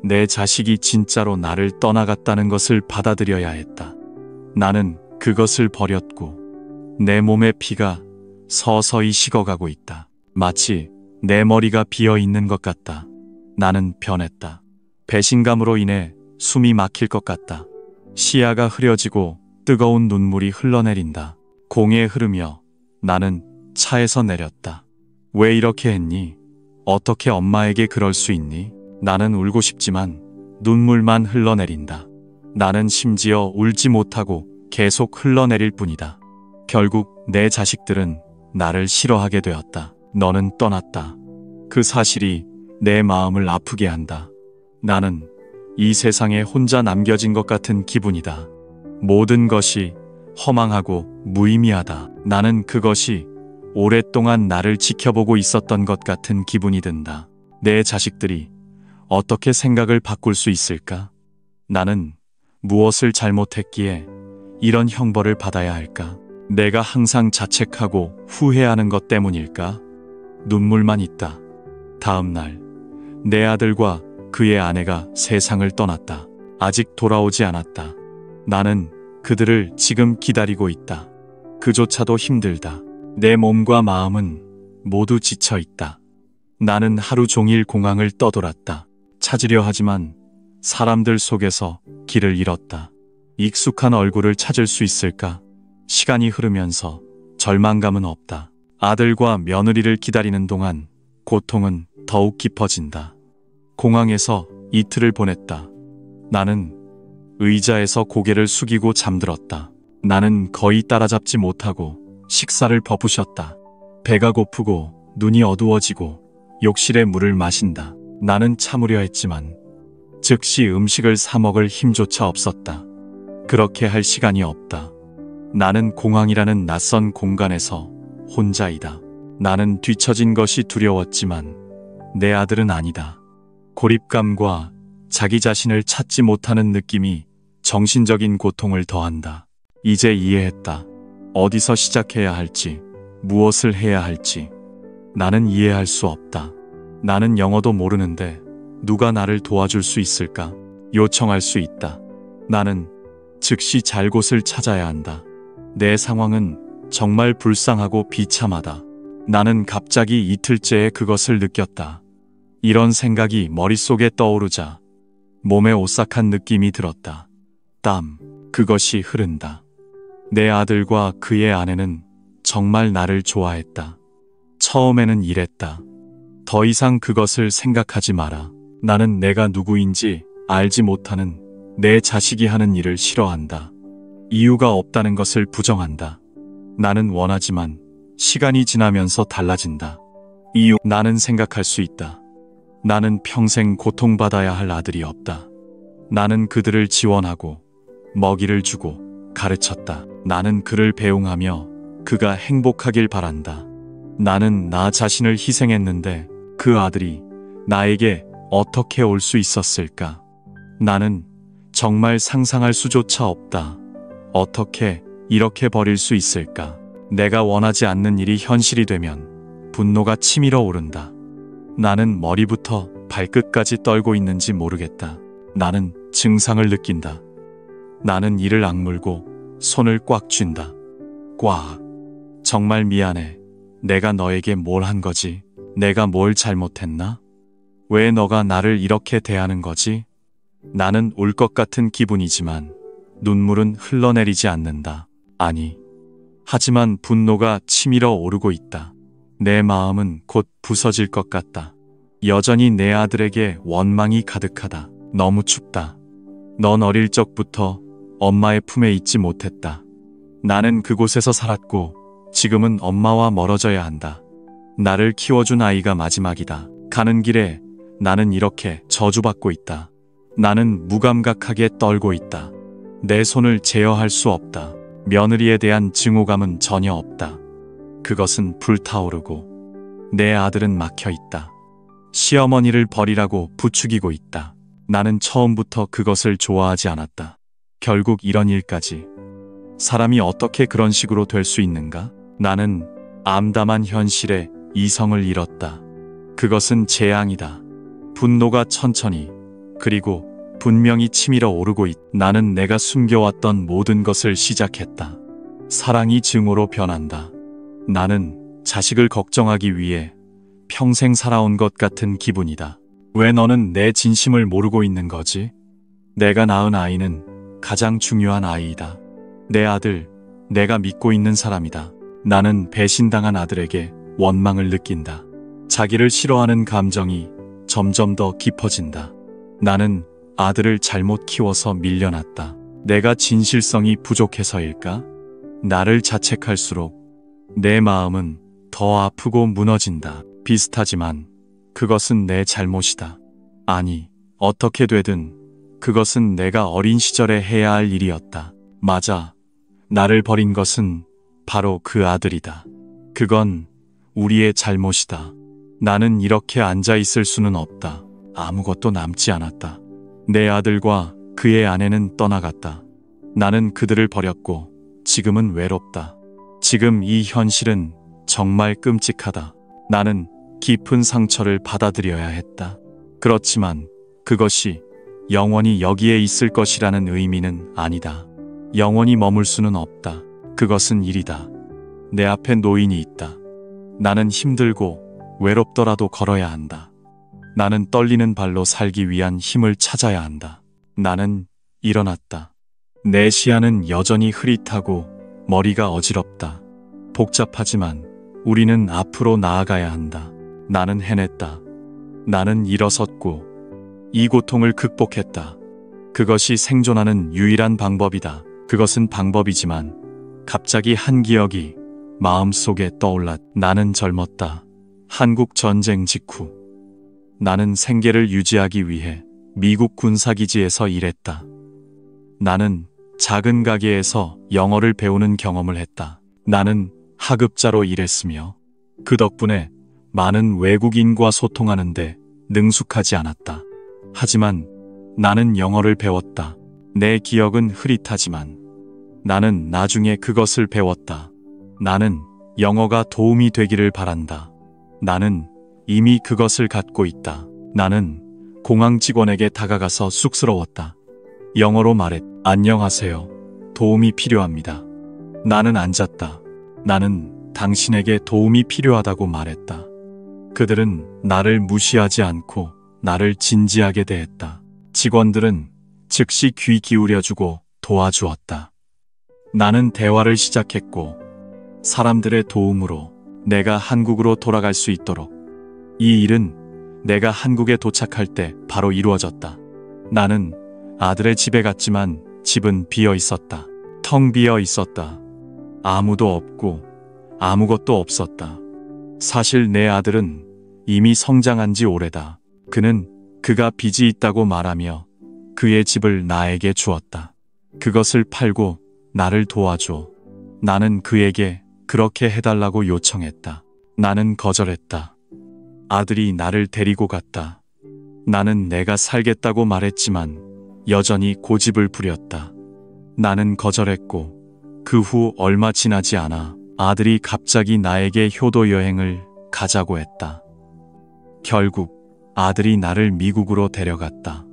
내 자식이 진짜로 나를 떠나갔다는 것을 받아들여야 했다. 나는 그것을 버렸고 내 몸의 피가 서서히 식어가고 있다. 마치 내 머리가 비어 있는 것 같다. 나는 변했다. 배신감으로 인해 숨이 막힐 것 같다. 시야가 흐려지고 뜨거운 눈물이 흘러내린다. 공에 흐르며 나는 차에서 내렸다. 왜 이렇게 했니? 어떻게 엄마에게 그럴 수 있니? 나는 울고 싶지만 눈물만 흘러내린다. 나는 심지어 울지 못하고 계속 흘러내릴 뿐이다. 결국 내 자식들은 나를 싫어하게 되었다. 너는 떠났다. 그 사실이 내 마음을 아프게 한다. 나는 이 세상에 혼자 남겨진 것 같은 기분이다. 모든 것이 허망하고 무의미하다. 나는 그것이 오랫동안 나를 지켜보고 있었던 것 같은 기분이 든다. 내 자식들이 어떻게 생각을 바꿀 수 있을까? 나는 무엇을 잘못했기에 이런 형벌을 받아야 할까? 내가 항상 자책하고 후회하는 것 때문일까? 눈물만 있다. 다음 날, 내 아들과 그의 아내가 세상을 떠났다. 아직 돌아오지 않았다. 나는 그들을 지금 기다리고 있다. 그조차도 힘들다. 내 몸과 마음은 모두 지쳐 있다. 나는 하루 종일 공항을 떠돌았다. 찾으려 하지만 사람들 속에서 길을 잃었다. 익숙한 얼굴을 찾을 수 있을까? 시간이 흐르면서 절망감은 없다. 아들과 며느리를 기다리는 동안 고통은 더욱 깊어진다. 공항에서 이틀을 보냈다. 나는 의자에서 고개를 숙이고 잠들었다. 나는 거의 따라잡지 못하고 식사를 버부셨다. 배가 고프고 눈이 어두워지고 욕실에 물을 마신다. 나는 참으려 했지만 즉시 음식을 사 먹을 힘조차 없었다. 그렇게 할 시간이 없다. 나는 공항이라는 낯선 공간에서 혼자이다. 나는 뒤처진 것이 두려웠지만 내 아들은 아니다. 고립감과 자기 자신을 찾지 못하는 느낌이 정신적인 고통을 더한다. 이제 이해했다. 어디서 시작해야 할지, 무엇을 해야 할지. 나는 이해할 수 없다. 나는 영어도 모르는데 누가 나를 도와줄 수 있을까? 요청할 수 있다. 나는 즉시 잘 곳을 찾아야 한다. 내 상황은 정말 불쌍하고 비참하다. 나는 갑자기 이틀째에 그것을 느꼈다. 이런 생각이 머릿속에 떠오르자 몸에 오싹한 느낌이 들었다. 땀, 그것이 흐른다. 내 아들과 그의 아내는 정말 나를 좋아했다. 처음에는 이랬다. 더 이상 그것을 생각하지 마라. 나는 내가 누구인지 알지 못하는 내 자식이 하는 일을 싫어한다. 이유가 없다는 것을 부정한다. 나는 원하지만 시간이 지나면서 달라진다. 이유, 나는 생각할 수 있다. 나는 평생 고통받아야 할 아들이 없다. 나는 그들을 지원하고 먹이를 주고 가르쳤다. 나는 그를 배웅하며 그가 행복하길 바란다. 나는 나 자신을 희생했는데 그 아들이 나에게 어떻게 올 수 있었을까? 나는 정말 상상할 수조차 없다. 어떻게 이렇게 버릴 수 있을까? 내가 원하지 않는 일이 현실이 되면 분노가 치밀어 오른다. 나는 머리부터 발끝까지 떨고 있는지 모르겠다. 나는 증상을 느낀다. 나는 이를 악물고 손을 꽉 쥔다. 꽉. 정말 미안해. 내가 너에게 뭘 한 거지? 내가 뭘 잘못했나? 왜 너가 나를 이렇게 대하는 거지? 나는 울 것 같은 기분이지만 눈물은 흘러내리지 않는다. 아니, 하지만 분노가 치밀어 오르고 있다. 내 마음은 곧 부서질 것 같다. 여전히 내 아들에게 원망이 가득하다. 너무 춥다. 넌 어릴 적부터 엄마의 품에 있지 못했다. 나는 그곳에서 살았고 지금은 엄마와 멀어져야 한다. 나를 키워준 아이가 마지막이다. 가는 길에 나는 이렇게 저주받고 있다. 나는 무감각하게 떨고 있다. 내 손을 제어할 수 없다. 며느리에 대한 증오감은 전혀 없다. 그것은 불타오르고 내 아들은 막혀 있다. 시어머니를 버리라고 부추기고 있다. 나는 처음부터 그것을 좋아하지 않았다. 결국 이런 일까지. 사람이 어떻게 그런 식으로 될 수 있는가? 나는 암담한 현실에 이성을 잃었다. 그것은 재앙이다. 분노가 천천히 그리고 분명히 치밀어 오르고 나는 내가 숨겨왔던 모든 것을 시작했다. 사랑이 증오로 변한다. 나는 자식을 걱정하기 위해 평생 살아온 것 같은 기분이다. 왜 너는 내 진심을 모르고 있는 거지? 내가 낳은 아이는 가장 중요한 아이이다. 내 아들, 내가 믿고 있는 사람이다. 나는 배신당한 아들에게 원망을 느낀다. 자기를 싫어하는 감정이 점점 더 깊어진다. 나는 아들을 잘못 키워서 밀려났다. 내가 진실성이 부족해서일까? 나를 자책할수록 내 마음은 더 아프고 무너진다. 비슷하지만 그것은 내 잘못이다. 아니, 어떻게 되든 그것은 내가 어린 시절에 해야 할 일이었다. 맞아. 나를 버린 것은 바로 그 아들이다. 그건 우리의 잘못이다. 나는 이렇게 앉아 있을 수는 없다. 아무것도 남지 않았다. 내 아들과 그의 아내는 떠나갔다. 나는 그들을 버렸고 지금은 외롭다. 지금 이 현실은 정말 끔찍하다. 나는 깊은 상처를 받아들여야 했다. 그렇지만 그것이 영원히 여기에 있을 것이라는 의미는 아니다. 영원히 머물 수는 없다. 그것은 일이다. 내 앞에 노인이 있다. 나는 힘들고 외롭더라도 걸어야 한다. 나는 떨리는 발로 살기 위한 힘을 찾아야 한다. 나는 일어났다. 내 시야는 여전히 흐릿하고 머리가 어지럽다. 복잡하지만 우리는 앞으로 나아가야 한다. 나는 해냈다. 나는 일어섰고 이 고통을 극복했다. 그것이 생존하는 유일한 방법이다. 그것은 방법이지만 갑자기 한 기억이 마음속에 떠올랐다. 나는 젊었다. 한국 전쟁 직후. 나는 생계를 유지하기 위해 미국 군사기지에서 일했다. 나는 작은 가게에서 영어를 배우는 경험을 했다. 나는 하급자로 일했으며 그 덕분에 많은 외국인과 소통하는데 능숙하지 않았다. 하지만 나는 영어를 배웠다. 내 기억은 흐릿하지만 나는 나중에 그것을 배웠다. 나는 영어가 도움이 되기를 바란다. 나는 이미 그것을 갖고 있다. 나는 공항 직원에게 다가가서 쑥스러웠다. 영어로 말했다. 안녕하세요. 도움이 필요합니다. 나는 앉았다. 나는 당신에게 도움이 필요하다고 말했다. 그들은 나를 무시하지 않고 나를 진지하게 대했다. 직원들은 즉시 귀 기울여주고 도와주었다. 나는 대화를 시작했고 사람들의 도움으로 내가 한국으로 돌아갈 수 있도록 이 일은 내가 한국에 도착할 때 바로 이루어졌다. 나는 아들의 집에 갔지만 집은 비어 있었다. 텅 비어 있었다. 아무도 없고 아무것도 없었다. 사실 내 아들은 이미 성장한 지 오래다. 그는 그가 빚이 있다고 말하며 그의 집을 나에게 주었다. 그것을 팔고 나를 도와줘. 나는 그에게 그렇게 해달라고 요청했다. 나는 거절했다. 아들이 나를 데리고 갔다. 나는 내가 살겠다고 말했지만 여전히 고집을 부렸다. 나는 거절했고 그 후 얼마 지나지 않아 아들이 갑자기 나에게 효도 여행을 가자고 했다. 결국 아들이 나를 미국으로 데려갔다.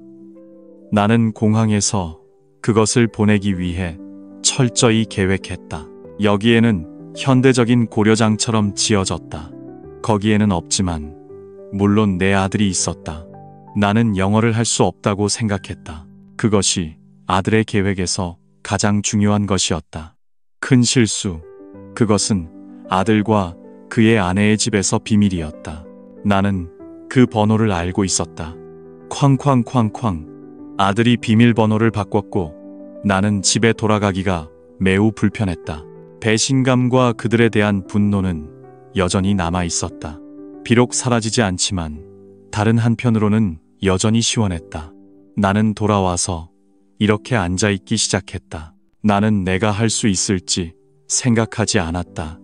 나는 공항에서 그것을 보내기 위해 철저히 계획했다. 여기에는 현대적인 고려장처럼 지어졌다. 거기에는 없지만 물론 내 아들이 있었다. 나는 영어를 할 수 없다고 생각했다. 그것이 아들의 계획에서 가장 중요한 것이었다. 큰 실수. 그것은 아들과 그의 아내의 집에서 비밀이었다. 나는 그 번호를 알고 있었다. 쾅쾅쾅쾅. 아들이 비밀번호를 바꿨고 나는 집에 돌아가기가 매우 불편했다. 배신감과 그들에 대한 분노는 여전히 남아 있었다. 비록 사라지지 않지만 다른 한편으로는 여전히 시원했다. 나는 돌아와서 이렇게 앉아있기 시작했다. 나는 내가 할 수 있을지 생각하지 않았다.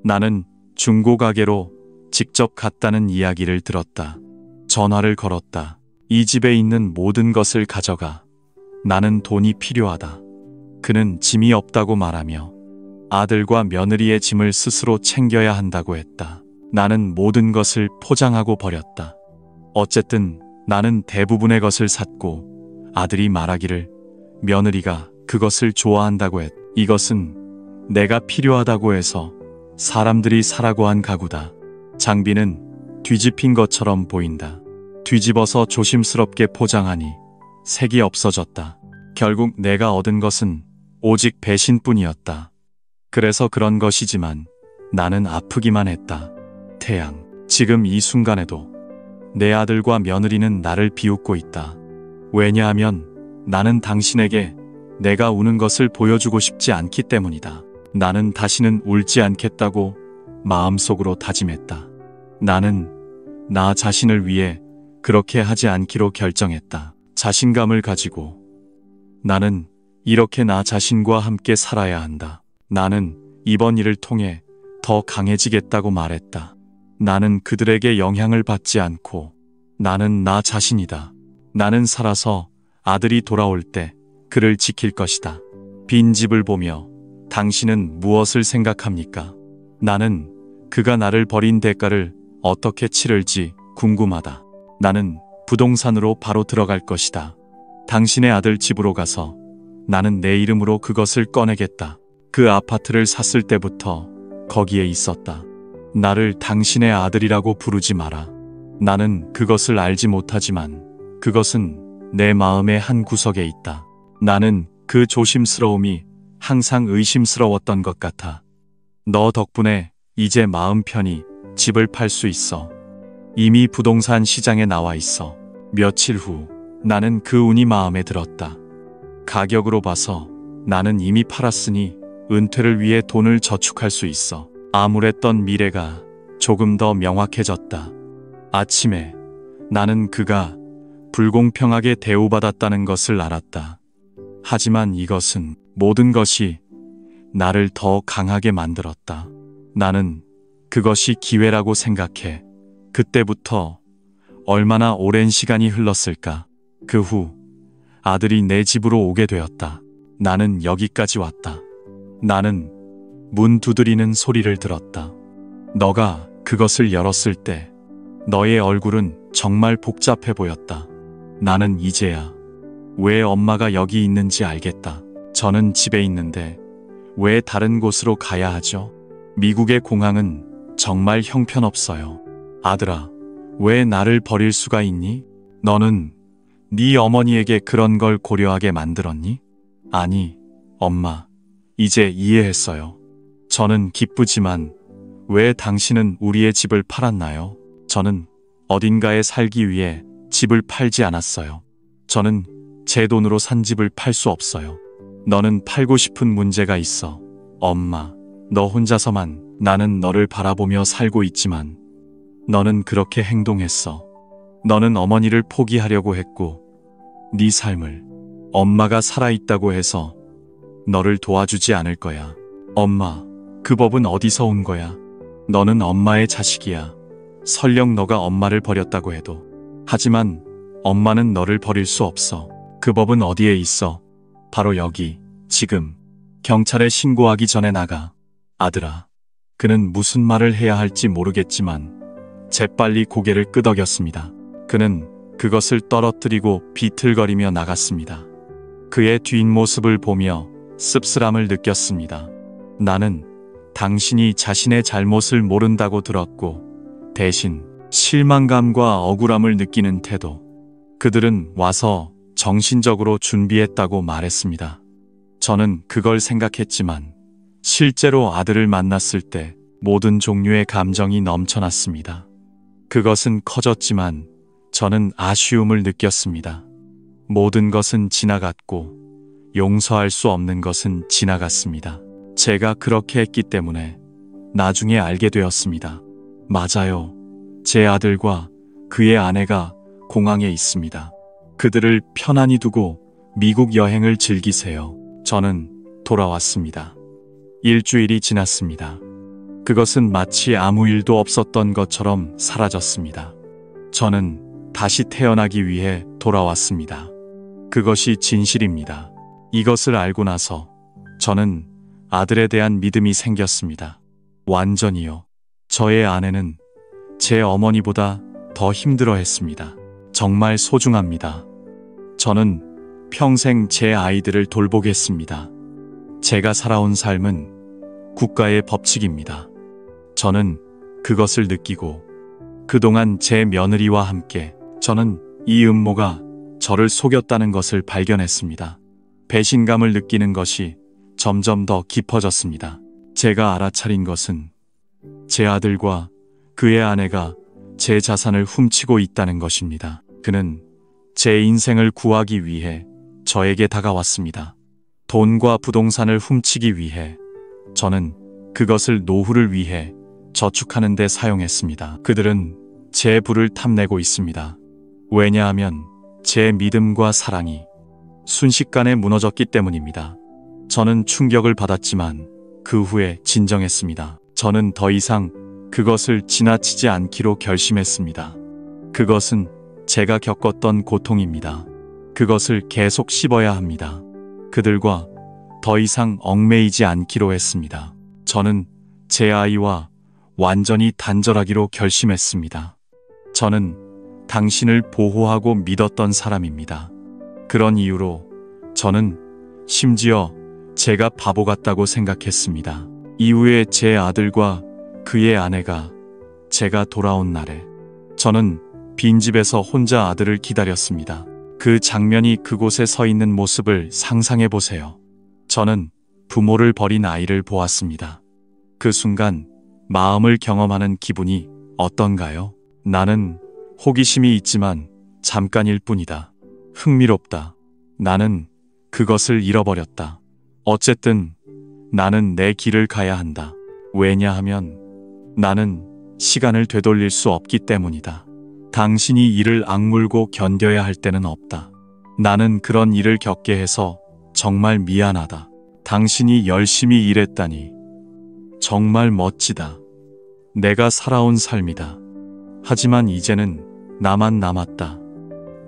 나는 중고가게로 직접 갔다는 이야기를 들었다. 전화를 걸었다. 이 집에 있는 모든 것을 가져가. 나는 돈이 필요하다. 그는 짐이 없다고 말하며 아들과 며느리의 짐을 스스로 챙겨야 한다고 했다. 나는 모든 것을 포장하고 버렸다. 어쨌든 나는 대부분의 것을 샀고 아들이 말하기를 며느리가 그것을 좋아한다고 했다. 이것은 내가 필요하다고 해서 사람들이 사라고 한 가구다. 장비는 뒤집힌 것처럼 보인다. 뒤집어서 조심스럽게 포장하니 색이 없어졌다. 결국 내가 얻은 것은 오직 배신뿐이었다. 그래서 그런 것이지만 나는 아프기만 했다. 태양. 지금 이 순간에도 내 아들과 며느리는 나를 비웃고 있다. 왜냐하면 나는 당신에게 내가 우는 것을 보여주고 싶지 않기 때문이다. 나는 다시는 울지 않겠다고 마음속으로 다짐했다. 나는 나 자신을 위해 그렇게 하지 않기로 결정했다. 자신감을 가지고 나는 이렇게 나 자신과 함께 살아야 한다. 나는 이번 일을 통해 더 강해지겠다고 말했다. 나는 그들에게 영향을 받지 않고 나는 나 자신이다. 나는 살아서 아들이 돌아올 때 그를 지킬 것이다. 빈 집을 보며 당신은 무엇을 생각합니까? 나는 그가 나를 버린 대가를 어떻게 치를지 궁금하다. 나는 부동산으로 바로 들어갈 것이다. 당신의 아들 집으로 가서 나는 내 이름으로 그것을 꺼내겠다. 그 아파트를 샀을 때부터 거기에 있었다. 나를 당신의 아들이라고 부르지 마라. 나는 그것을 알지 못하지만 그것은 내 마음의 한 구석에 있다. 나는 그 조심스러움이 항상 의심스러웠던 것 같아. 너 덕분에 이제 마음 편히 집을 팔 수 있어. 이미 부동산 시장에 나와 있어. 며칠 후 나는 그 운이 마음에 들었다. 가격으로 봐서 나는 이미 팔았으니 은퇴를 위해 돈을 저축할 수 있어. 암울했던 미래가 조금 더 명확해졌다. 아침에 나는 그가 불공평하게 대우받았다는 것을 알았다. 하지만 이것은 모든 것이 나를 더 강하게 만들었다. 나는 그것이 기회라고 생각해. 그때부터 얼마나 오랜 시간이 흘렀을까. 그 후 아들이 내 집으로 오게 되었다. 나는 여기까지 왔다. 나는 문 두드리는 소리를 들었다. 너가 그것을 열었을 때 너의 얼굴은 정말 복잡해 보였다. 나는 이제야 왜 엄마가 여기 있는지 알겠다. 저는 집에 있는데 왜 다른 곳으로 가야 하죠? 미국의 공항은 정말 형편없어요. 아들아, 왜 나를 버릴 수가 있니? 너는 네 어머니에게 그런 걸 고려하게 만들었니? 아니, 엄마, 이제 이해했어요. 저는 기쁘지만 왜 당신은 우리의 집을 팔았나요? 저는 어딘가에 살기 위해 집을 팔지 않았어요. 저는 제 돈으로 산 집을 팔 수 없어요. 너는 팔고 싶은 문제가 있어. 엄마, 너 혼자서만. 나는 너를 바라보며 살고 있지만 너는 그렇게 행동했어. 너는 어머니를 포기하려고 했고 네 삶을 엄마가 살아있다고 해서 너를 도와주지 않을 거야. 엄마, 그 법은 어디서 온 거야? 너는 엄마의 자식이야. 설령 너가 엄마를 버렸다고 해도. 하지만 엄마는 너를 버릴 수 없어. 그 법은 어디에 있어? 바로 여기, 지금. 경찰에 신고하기 전에 나가. 아들아. 그는 무슨 말을 해야 할지 모르겠지만 재빨리 고개를 끄덕였습니다. 그는 그것을 떨어뜨리고 비틀거리며 나갔습니다. 그의 뒷모습을 보며 씁쓸함을 느꼈습니다. 나는 당신이 자신의 잘못을 모른다고 들었고 대신 실망감과 억울함을 느끼는 태도. 그들은 와서 정신적으로 준비했다고 말했습니다. 저는 그걸 생각했지만 실제로 아들을 만났을 때 모든 종류의 감정이 넘쳐났습니다. 그것은 커졌지만 저는 아쉬움을 느꼈습니다. 모든 것은 지나갔고 용서할 수 없는 것은 지나갔습니다. 제가 그렇게 했기 때문에 나중에 알게 되었습니다. 맞아요. 제 아들과 그의 아내가 공항에 있습니다. 그들을 편안히 두고 미국 여행을 즐기세요. 저는 돌아왔습니다. 일주일이 지났습니다. 그것은 마치 아무 일도 없었던 것처럼 사라졌습니다. 저는 다시 태어나기 위해 돌아왔습니다. 그것이 진실입니다. 이것을 알고 나서 저는 아들에 대한 믿음이 생겼습니다. 완전히요. 저의 아내는 제 어머니보다 더 힘들어했습니다. 정말 소중합니다. 저는 평생 제 아이들을 돌보겠습니다. 제가 살아온 삶은 국가의 법칙입니다. 저는 그것을 느끼고 그동안 제 며느리와 함께 저는 이 음모가 저를 속였다는 것을 발견했습니다. 배신감을 느끼는 것이 점점 더 깊어졌습니다. 제가 알아차린 것은 제 아들과 그의 아내가 제 자산을 훔치고 있다는 것입니다. 그는 제 인생을 구하기 위해 저에게 다가왔습니다. 돈과 부동산을 훔치기 위해 저는 그것을 노후를 위해 저축하는 데 사용했습니다. 그들은 제 부를 탐내고 있습니다. 왜냐하면 제 믿음과 사랑이 순식간에 무너졌기 때문입니다. 저는 충격을 받았지만 그 후에 진정했습니다. 저는 더 이상 그것을 지나치지 않기로 결심했습니다. 그것은 제가 겪었던 고통입니다. 그것을 계속 씹어야 합니다. 그들과 더 이상 얽매이지 않기로 했습니다. 저는 제 아이와 완전히 단절하기로 결심했습니다. 저는 당신을 보호하고 믿었던 사람입니다. 그런 이유로 저는 심지어 제가 바보 같다고 생각했습니다. 이후에 제 아들과 그의 아내가 제가 돌아온 날에 저는 빈집에서 혼자 아들을 기다렸습니다. 그 장면이 그곳에 서 있는 모습을 상상해 보세요. 저는 부모를 버린 아이를 보았습니다. 그 순간 마음을 경험하는 기분이 어떤가요? 나는 호기심이 있지만 잠깐일 뿐이다. 흥미롭다. 나는 그것을 잃어버렸다. 어쨌든 나는 내 길을 가야 한다. 왜냐하면 나는 시간을 되돌릴 수 없기 때문이다. 당신이 이를 악물고 견뎌야 할 때는 없다. 나는 그런 일을 겪게 해서 정말 미안하다. 당신이 열심히 일했다니 정말 멋지다. 내가 살아온 삶이다. 하지만 이제는 나만 남았다.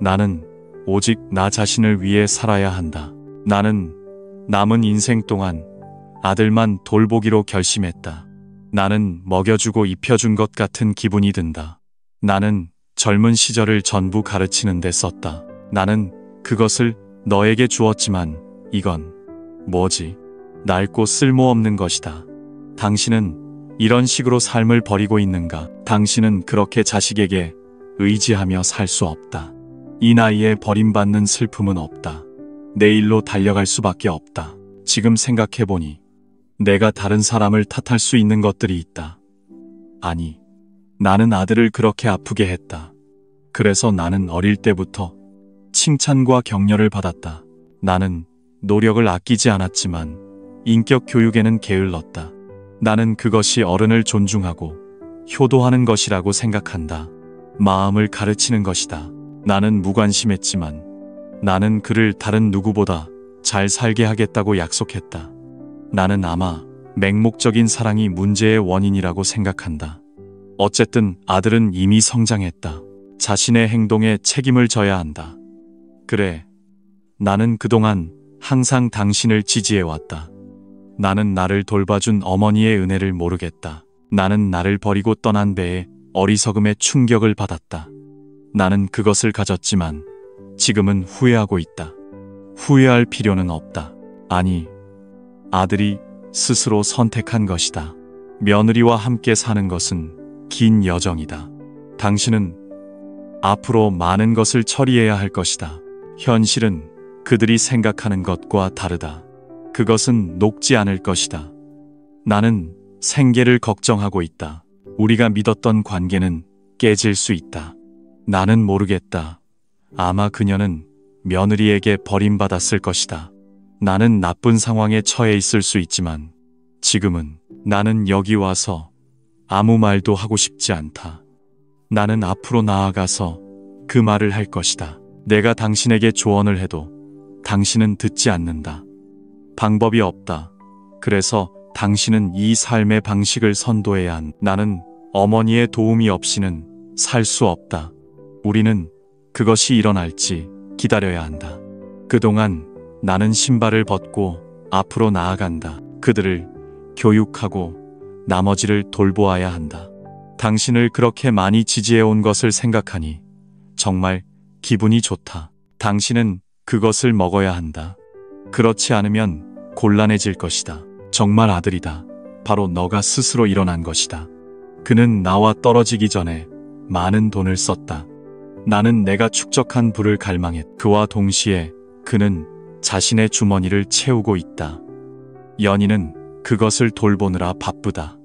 나는 오직 나 자신을 위해 살아야 한다. 나는 남은 인생 동안 아들만 돌보기로 결심했다. 나는 먹여주고 입혀준 것 같은 기분이 든다. 나는 젊은 시절을 전부 가르치는 데 썼다. 나는 그것을 너에게 주었지만 이건 뭐지? 낡고 쓸모없는 것이다. 당신은 이런 식으로 삶을 버리고 있는가? 당신은 그렇게 자식에게 의지하며 살 수 없다. 이 나이에 버림받는 슬픔은 없다. 내일로 달려갈 수밖에 없다. 지금 생각해보니 내가 다른 사람을 탓할 수 있는 것들이 있다. 아니, 나는 아들을 그렇게 아프게 했다. 그래서 나는 어릴 때부터 칭찬과 격려를 받았다. 나는 노력을 아끼지 않았지만 인격 교육에는 게을렀다. 나는 그것이 어른을 존중하고 효도하는 것이라고 생각한다. 마음을 가르치는 것이다. 나는 무관심했지만 나는 그를 다른 누구보다 잘 살게 하겠다고 약속했다. 나는 아마 맹목적인 사랑이 문제의 원인이라고 생각한다. 어쨌든 아들은 이미 성장했다. 자신의 행동에 책임을 져야 한다. 그래, 나는 그동안 항상 당신을 지지해왔다. 나는 나를 돌봐준 어머니의 은혜를 모르겠다. 나는 나를 버리고 떠난 배에 어리석음에 충격을 받았다. 나는 그것을 가졌지만 지금은 후회하고 있다. 후회할 필요는 없다. 아니, 아들이 스스로 선택한 것이다. 며느리와 함께 사는 것은 긴 여정이다. 당신은 앞으로 많은 것을 처리해야 할 것이다. 현실은 그들이 생각하는 것과 다르다. 그것은 녹지 않을 것이다. 나는 생계를 걱정하고 있다. 우리가 믿었던 관계는 깨질 수 있다. 나는 모르겠다. 아마 그녀는 며느리에게 버림받았을 것이다. 나는 나쁜 상황에 처해 있을 수 있지만 지금은 나는 여기 와서 아무 말도 하고 싶지 않다. 나는 앞으로 나아가서 그 말을 할 것이다. 내가 당신에게 조언을 해도 당신은 듣지 않는다. 방법이 없다. 그래서 당신은 이 삶의 방식을 선도해야 한다. 나는 어머니의 도움이 없이는 살 수 없다. 우리는 그것이 일어날지 기다려야 한다. 그동안 나는 신발을 벗고 앞으로 나아간다. 그들을 교육하고 나머지를 돌보아야 한다. 당신을 그렇게 많이 지지해온 것을 생각하니 정말 기분이 좋다. 당신은 그것을 먹어야 한다. 그렇지 않으면 곤란해질 것이다. 정말 아들이다. 바로 너가 스스로 일어난 것이다. 그는 나와 떨어지기 전에 많은 돈을 썼다. 나는 내가 축적한 부를 갈망했다. 그와 동시에 그는 자신의 주머니를 채우고 있다. 연인은 그것을 돌보느라 바쁘다.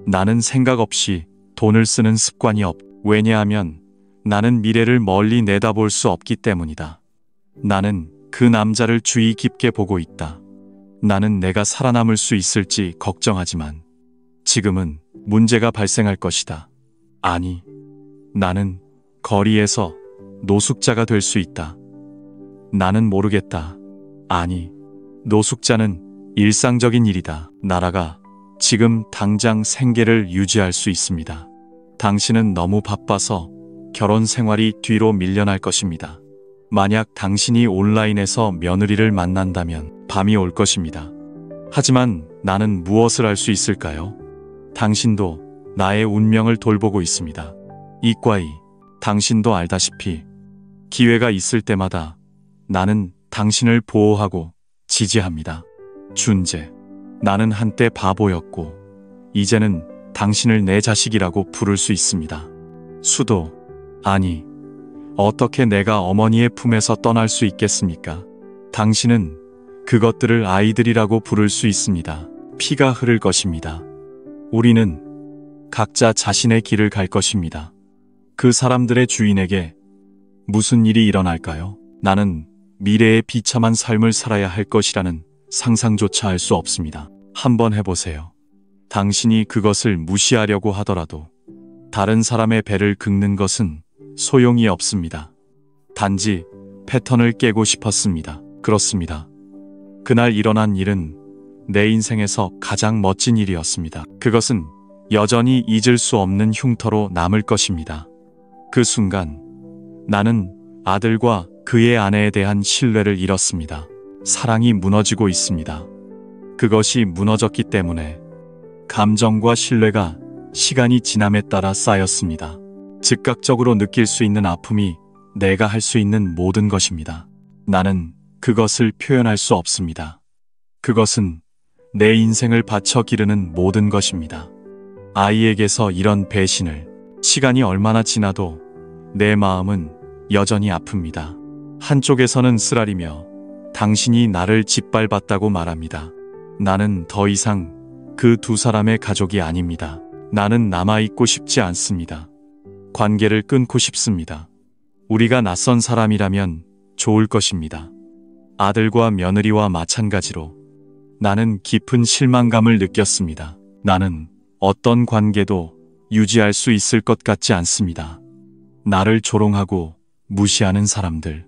나는 생각 없이 돈을 쓰는 습관이 없다. 왜냐하면 나는 미래를 멀리 내다볼 수 없기 때문이다. 나는 그 남자를 주의 깊게 보고 있다. 나는 내가 살아남을 수 있을지 걱정하지만 지금은 문제가 발생할 것이다. 아니, 나는 거리에서 노숙자가 될 수 있다. 나는 모르겠다. 아니, 노숙자는 일상적인 일이다. 나라가 지금 당장 생계를 유지할 수 있습니다. 당신은 너무 바빠서 결혼 생활이 뒤로 밀려날 것입니다. 만약 당신이 온라인에서 며느리를 만난다면 밤이 올 것입니다. 하지만 나는 무엇을 할 수 있을까요? 당신도 나의 운명을 돌보고 있습니다. 이과이, 당신도 알다시피 기회가 있을 때마다 나는 당신을 보호하고 지지합니다. 준재, 나는 한때 바보였고 이제는 당신을 내 자식이라고 부를 수 있습니다. 수도, 아니, 어떻게 내가 어머니의 품에서 떠날 수 있겠습니까? 당신은 그것들을 아이들이라고 부를 수 있습니다. 피가 흐를 것입니다. 우리는 각자 자신의 길을 갈 것입니다. 그 사람들의 주인에게 무슨 일이 일어날까요? 나는 미래의 비참한 삶을 살아야 할 것이라는 상상조차 할 수 없습니다. 한번 해보세요. 당신이 그것을 무시하려고 하더라도 다른 사람의 배를 긁는 것은 소용이 없습니다. 단지 패턴을 깨고 싶었습니다. 그렇습니다. 그날 일어난 일은 내 인생에서 가장 멋진 일이었습니다. 그것은 여전히 잊을 수 없는 흉터로 남을 것입니다. 그 순간 나는 아들과 그의 아내에 대한 신뢰를 잃었습니다. 사랑이 무너지고 있습니다. 그것이 무너졌기 때문에 감정과 신뢰가 시간이 지남에 따라 쌓였습니다. 즉각적으로 느낄 수 있는 아픔이 내가 할 수 있는 모든 것입니다. 나는 그것을 표현할 수 없습니다. 그것은 내 인생을 바쳐 기르는 모든 것입니다. 아이에게서 이런 배신을, 시간이 얼마나 지나도 내 마음은 여전히 아픕니다. 한쪽에서는 쓰라리며 당신이 나를 짓밟았다고 말합니다. 나는 더 이상 그 두 사람의 가족이 아닙니다. 나는 남아있고 싶지 않습니다. 관계를 끊고 싶습니다. 우리가 낯선 사람이라면 좋을 것입니다. 아들과 며느리와 마찬가지로 나는 깊은 실망감을 느꼈습니다. 나는 어떤 관계도 유지할 수 있을 것 같지 않습니다. 나를 조롱하고 무시하는 사람들,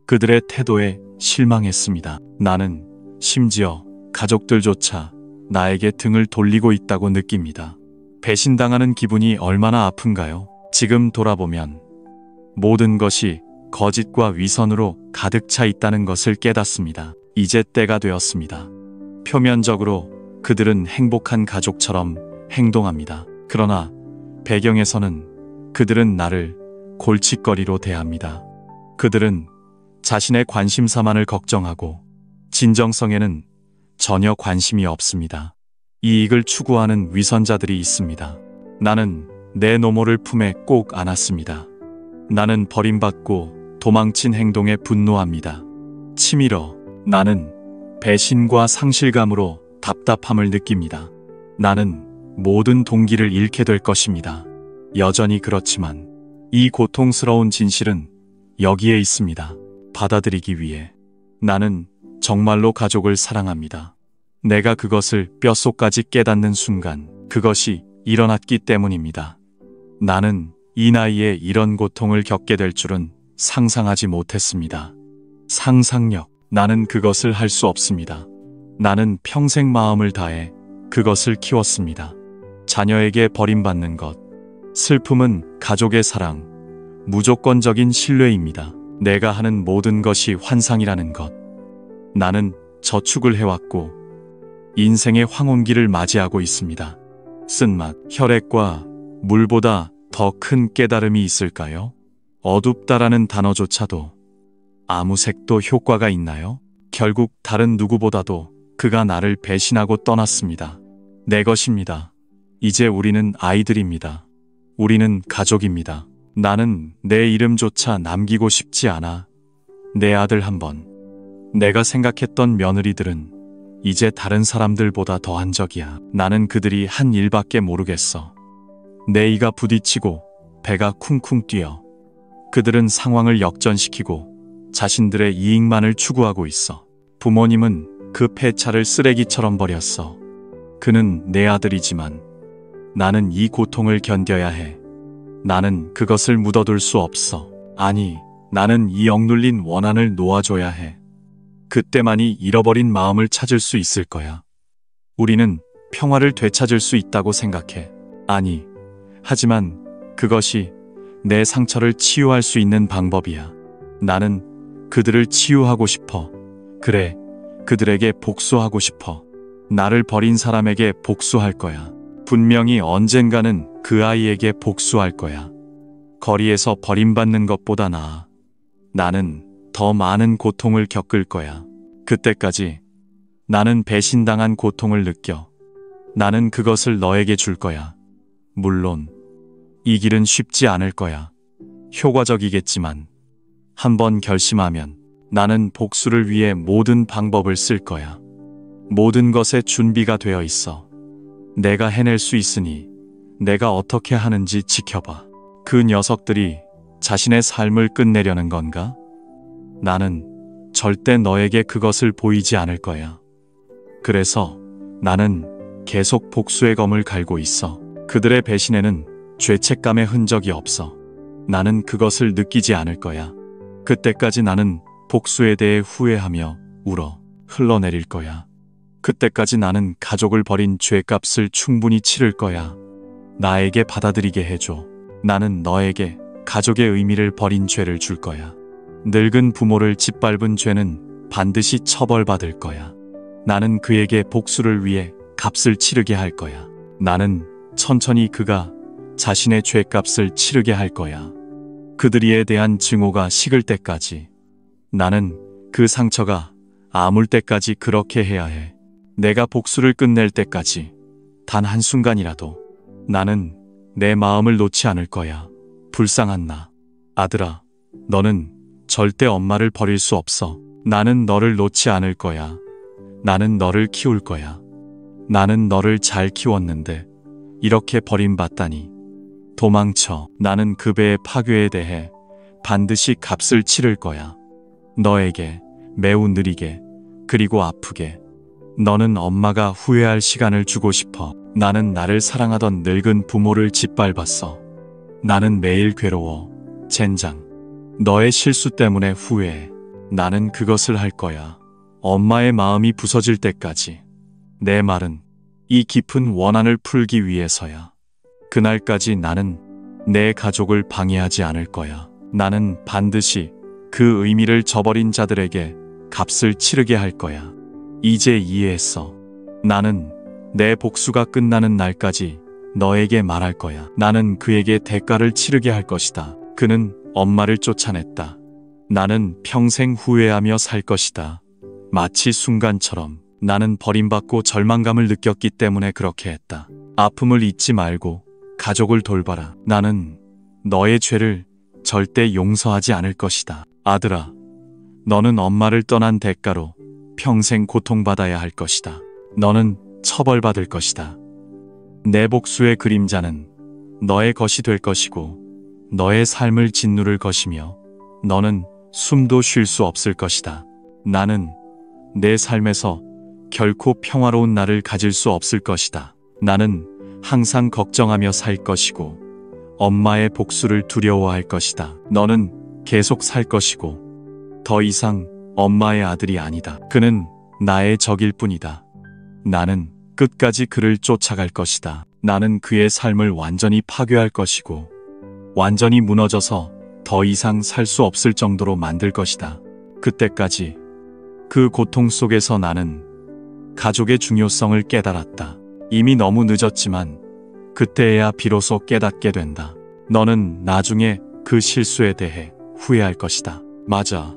그들의 태도에 실망했습니다. 나는 심지어 가족들조차 나에게 등을 돌리고 있다고 느낍니다. 배신당하는 기분이 얼마나 아픈가요? 지금 돌아보면 모든 것이 거짓과 위선으로 가득 차 있다는 것을 깨닫습니다. 이제 때가 되었습니다. 표면적으로 그들은 행복한 가족처럼 행동합니다. 그러나 배경에서는 그들은 나를 골칫거리로 대합니다. 그들은 자신의 관심사만을 걱정하고 진정성에는 전혀 관심이 없습니다. 이익을 추구하는 위선자들이 있습니다. 나는 내 노모를 품에 꼭 안았습니다. 나는 버림받고 도망친 행동에 분노합니다. 치밀어 나는 배신과 상실감으로 답답함을 느낍니다. 나는 모든 동기를 잃게 될 것입니다. 여전히 그렇지만 이 고통스러운 진실은 여기에 있습니다. 받아들이기 위해 나는 정말로 가족을 사랑합니다. 내가 그것을 뼛속까지 깨닫는 순간 그것이 일어났기 때문입니다. 나는 이 나이에 이런 고통을 겪게 될 줄은 상상하지 못했습니다. 상상력, 나는 그것을 할 수 없습니다. 나는 평생 마음을 다해 그것을 키웠습니다. 자녀에게 버림받는 것, 슬픔은 가족의 사랑, 무조건적인 신뢰입니다. 내가 하는 모든 것이 환상이라는 것. 나는 저축을 해왔고 인생의 황혼기를 맞이하고 있습니다. 쓴맛, 혈액과 물보다 더 큰 깨달음이 있을까요? 어둡다라는 단어조차도 아무 색도 효과가 있나요? 결국 다른 누구보다도 그가 나를 배신하고 떠났습니다. 내 것입니다. 이제 우리는 아이들입니다. 우리는 가족입니다. 나는 내 이름조차 남기고 싶지 않아. 내 아들 한 번. 내가 생각했던 며느리들은 이제 다른 사람들보다 더한 적이야. 나는 그들이 한 일밖에 모르겠어. 내 이가 부딪히고 배가 쿵쿵 뛰어. 그들은 상황을 역전시키고 자신들의 이익만을 추구하고 있어. 부모님은 그 폐차를 쓰레기처럼 버렸어. 그는 내 아들이지만 나는 이 고통을 견뎌야 해. 나는 그것을 묻어둘 수 없어. 아니, 나는 이 억눌린 원한을 놓아줘야 해. 그때만이 잃어버린 마음을 찾을 수 있을 거야. 우리는 평화를 되찾을 수 있다고 생각해. 아니, 하지만 그것이 내 상처를 치유할 수 있는 방법이야. 나는 그들을 치유하고 싶어. 그래, 그들에게 복수하고 싶어. 나를 버린 사람에게 복수할 거야. 분명히 언젠가는 그 아이에게 복수할 거야. 거리에서 버림받는 것보다 나아. 나는 더 많은 고통을 겪을 거야. 그때까지 나는 배신당한 고통을 느껴. 나는 그것을 너에게 줄 거야. 물론 이 길은 쉽지 않을 거야. 효과적이겠지만 한번 결심하면 나는 복수를 위해 모든 방법을 쓸 거야. 모든 것에 준비가 되어 있어. 내가 해낼 수 있으니 내가 어떻게 하는지 지켜봐. 그 녀석들이 자신의 삶을 끝내려는 건가? 나는 절대 너에게 그것을 보이지 않을 거야. 그래서 나는 계속 복수의 검을 갈고 있어. 그들의 배신에는 죄책감의 흔적이 없어. 나는 그것을 느끼지 않을 거야. 그때까지 나는 복수에 대해 후회하며 울어 흘러내릴 거야. 그때까지 나는 가족을 버린 죄값을 충분히 치를 거야. 나에게 받아들이게 해줘. 나는 너에게 가족의 의미를 버린 죄를 줄 거야. 늙은 부모를 짓밟은 죄는 반드시 처벌받을 거야. 나는 그에게 복수를 위해 값을 치르게 할 거야. 나는 천천히 그가 자신의 죄값을 치르게 할 거야. 그들이에 대한 증오가 식을 때까지. 나는 그 상처가 아물 때까지 그렇게 해야 해. 내가 복수를 끝낼 때까지 단 한순간이라도 나는 내 마음을 놓지 않을 거야. 불쌍한 나. 아들아, 너는 절대 엄마를 버릴 수 없어. 나는 너를 놓지 않을 거야. 나는 너를 키울 거야. 나는 너를 잘 키웠는데 이렇게 버림받다니. 도망쳐. 나는 그 배의 파괴에 대해 반드시 값을 치를 거야. 너에게 매우 느리게 그리고 아프게. 너는 엄마가 후회할 시간을 주고 싶어. 나는 나를 사랑하던 늙은 부모를 짓밟았어. 나는 매일 괴로워. 젠장. 너의 실수 때문에 후회해. 나는 그것을 할 거야. 엄마의 마음이 부서질 때까지. 내 말은 이 깊은 원한을 풀기 위해서야. 그날까지 나는 내 가족을 방해하지 않을 거야. 나는 반드시 그 의미를 저버린 자들에게 값을 치르게 할 거야. 이제 이해했어. 나는 내 복수가 끝나는 날까지 너에게 말할 거야. 나는 그에게 대가를 치르게 할 것이다. 그는 엄마를 쫓아냈다. 나는 평생 후회하며 살 것이다. 마치 순간처럼 나는 버림받고 절망감을 느꼈기 때문에 그렇게 했다. 아픔을 잊지 말고 가족을 돌봐라. 나는 너의 죄를 절대 용서하지 않을 것이다. 아들아, 너는 엄마를 떠난 대가로 평생 고통받아야 할 것이다. 너는 처벌받을 것이다. 내 복수의 그림자는 너의 것이 될 것이고 너의 삶을 짓누를 것이며 너는 숨도 쉴 수 없을 것이다. 나는 내 삶에서 결코 평화로운 날을 가질 수 없을 것이다. 나는 항상 걱정하며 살 것이고 엄마의 복수를 두려워할 것이다. 너는 계속 살 것이고 더 이상 엄마의 아들이 아니다. 그는 나의 적일 뿐이다. 나는 끝까지 그를 쫓아갈 것이다. 나는 그의 삶을 완전히 파괴할 것이고 완전히 무너져서 더 이상 살 수 없을 정도로 만들 것이다. 그때까지 그 고통 속에서 나는 가족의 중요성을 깨달았다. 이미 너무 늦었지만 그때에야 비로소 깨닫게 된다. 너는 나중에 그 실수에 대해 후회할 것이다. 맞아.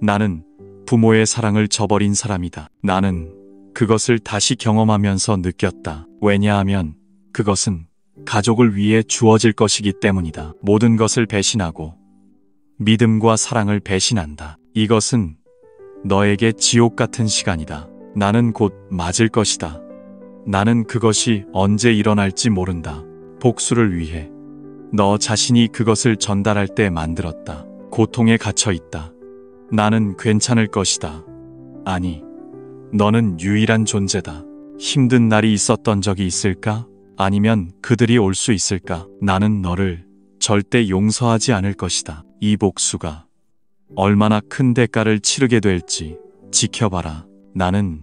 나는 부모의 사랑을 저버린 사람이다. 나는 그것을 다시 경험하면서 느꼈다. 왜냐하면 그것은 가족을 위해 주어질 것이기 때문이다. 모든 것을 배신하고 믿음과 사랑을 배신한다. 이것은 너에게 지옥 같은 시간이다. 나는 곧 맞을 것이다. 나는 그것이 언제 일어날지 모른다. 복수를 위해 너 자신이 그것을 전달할 때 만들었다. 고통에 갇혀 있다. 나는 괜찮을 것이다. 아니, 너는 유일한 존재다. 힘든 날이 있었던 적이 있을까? 아니면 그들이 올 수 있을까? 나는 너를 절대 용서하지 않을 것이다. 이 복수가 얼마나 큰 대가를 치르게 될지 지켜봐라. 나는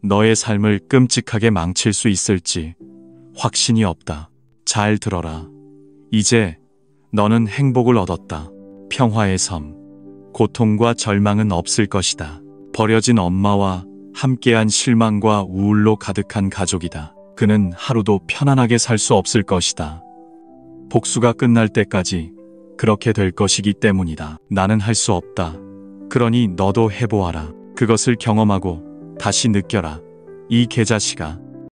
너의 삶을 끔찍하게 망칠 수 있을지 확신이 없다. 잘 들어라. 이제 너는 행복을 얻었다. 평화의 섬. 고통과 절망은 없을 것이다. 버려진 엄마와 함께한 실망과 우울로 가득한 가족이다. 그는 하루도 편안하게 살 수 없을 것이다. 복수가 끝날 때까지 그렇게 될 것이기 때문이다. 나는 할 수 없다. 그러니 너도 해보아라. 그것을 경험하고 다시 느껴라. 이 계자씨가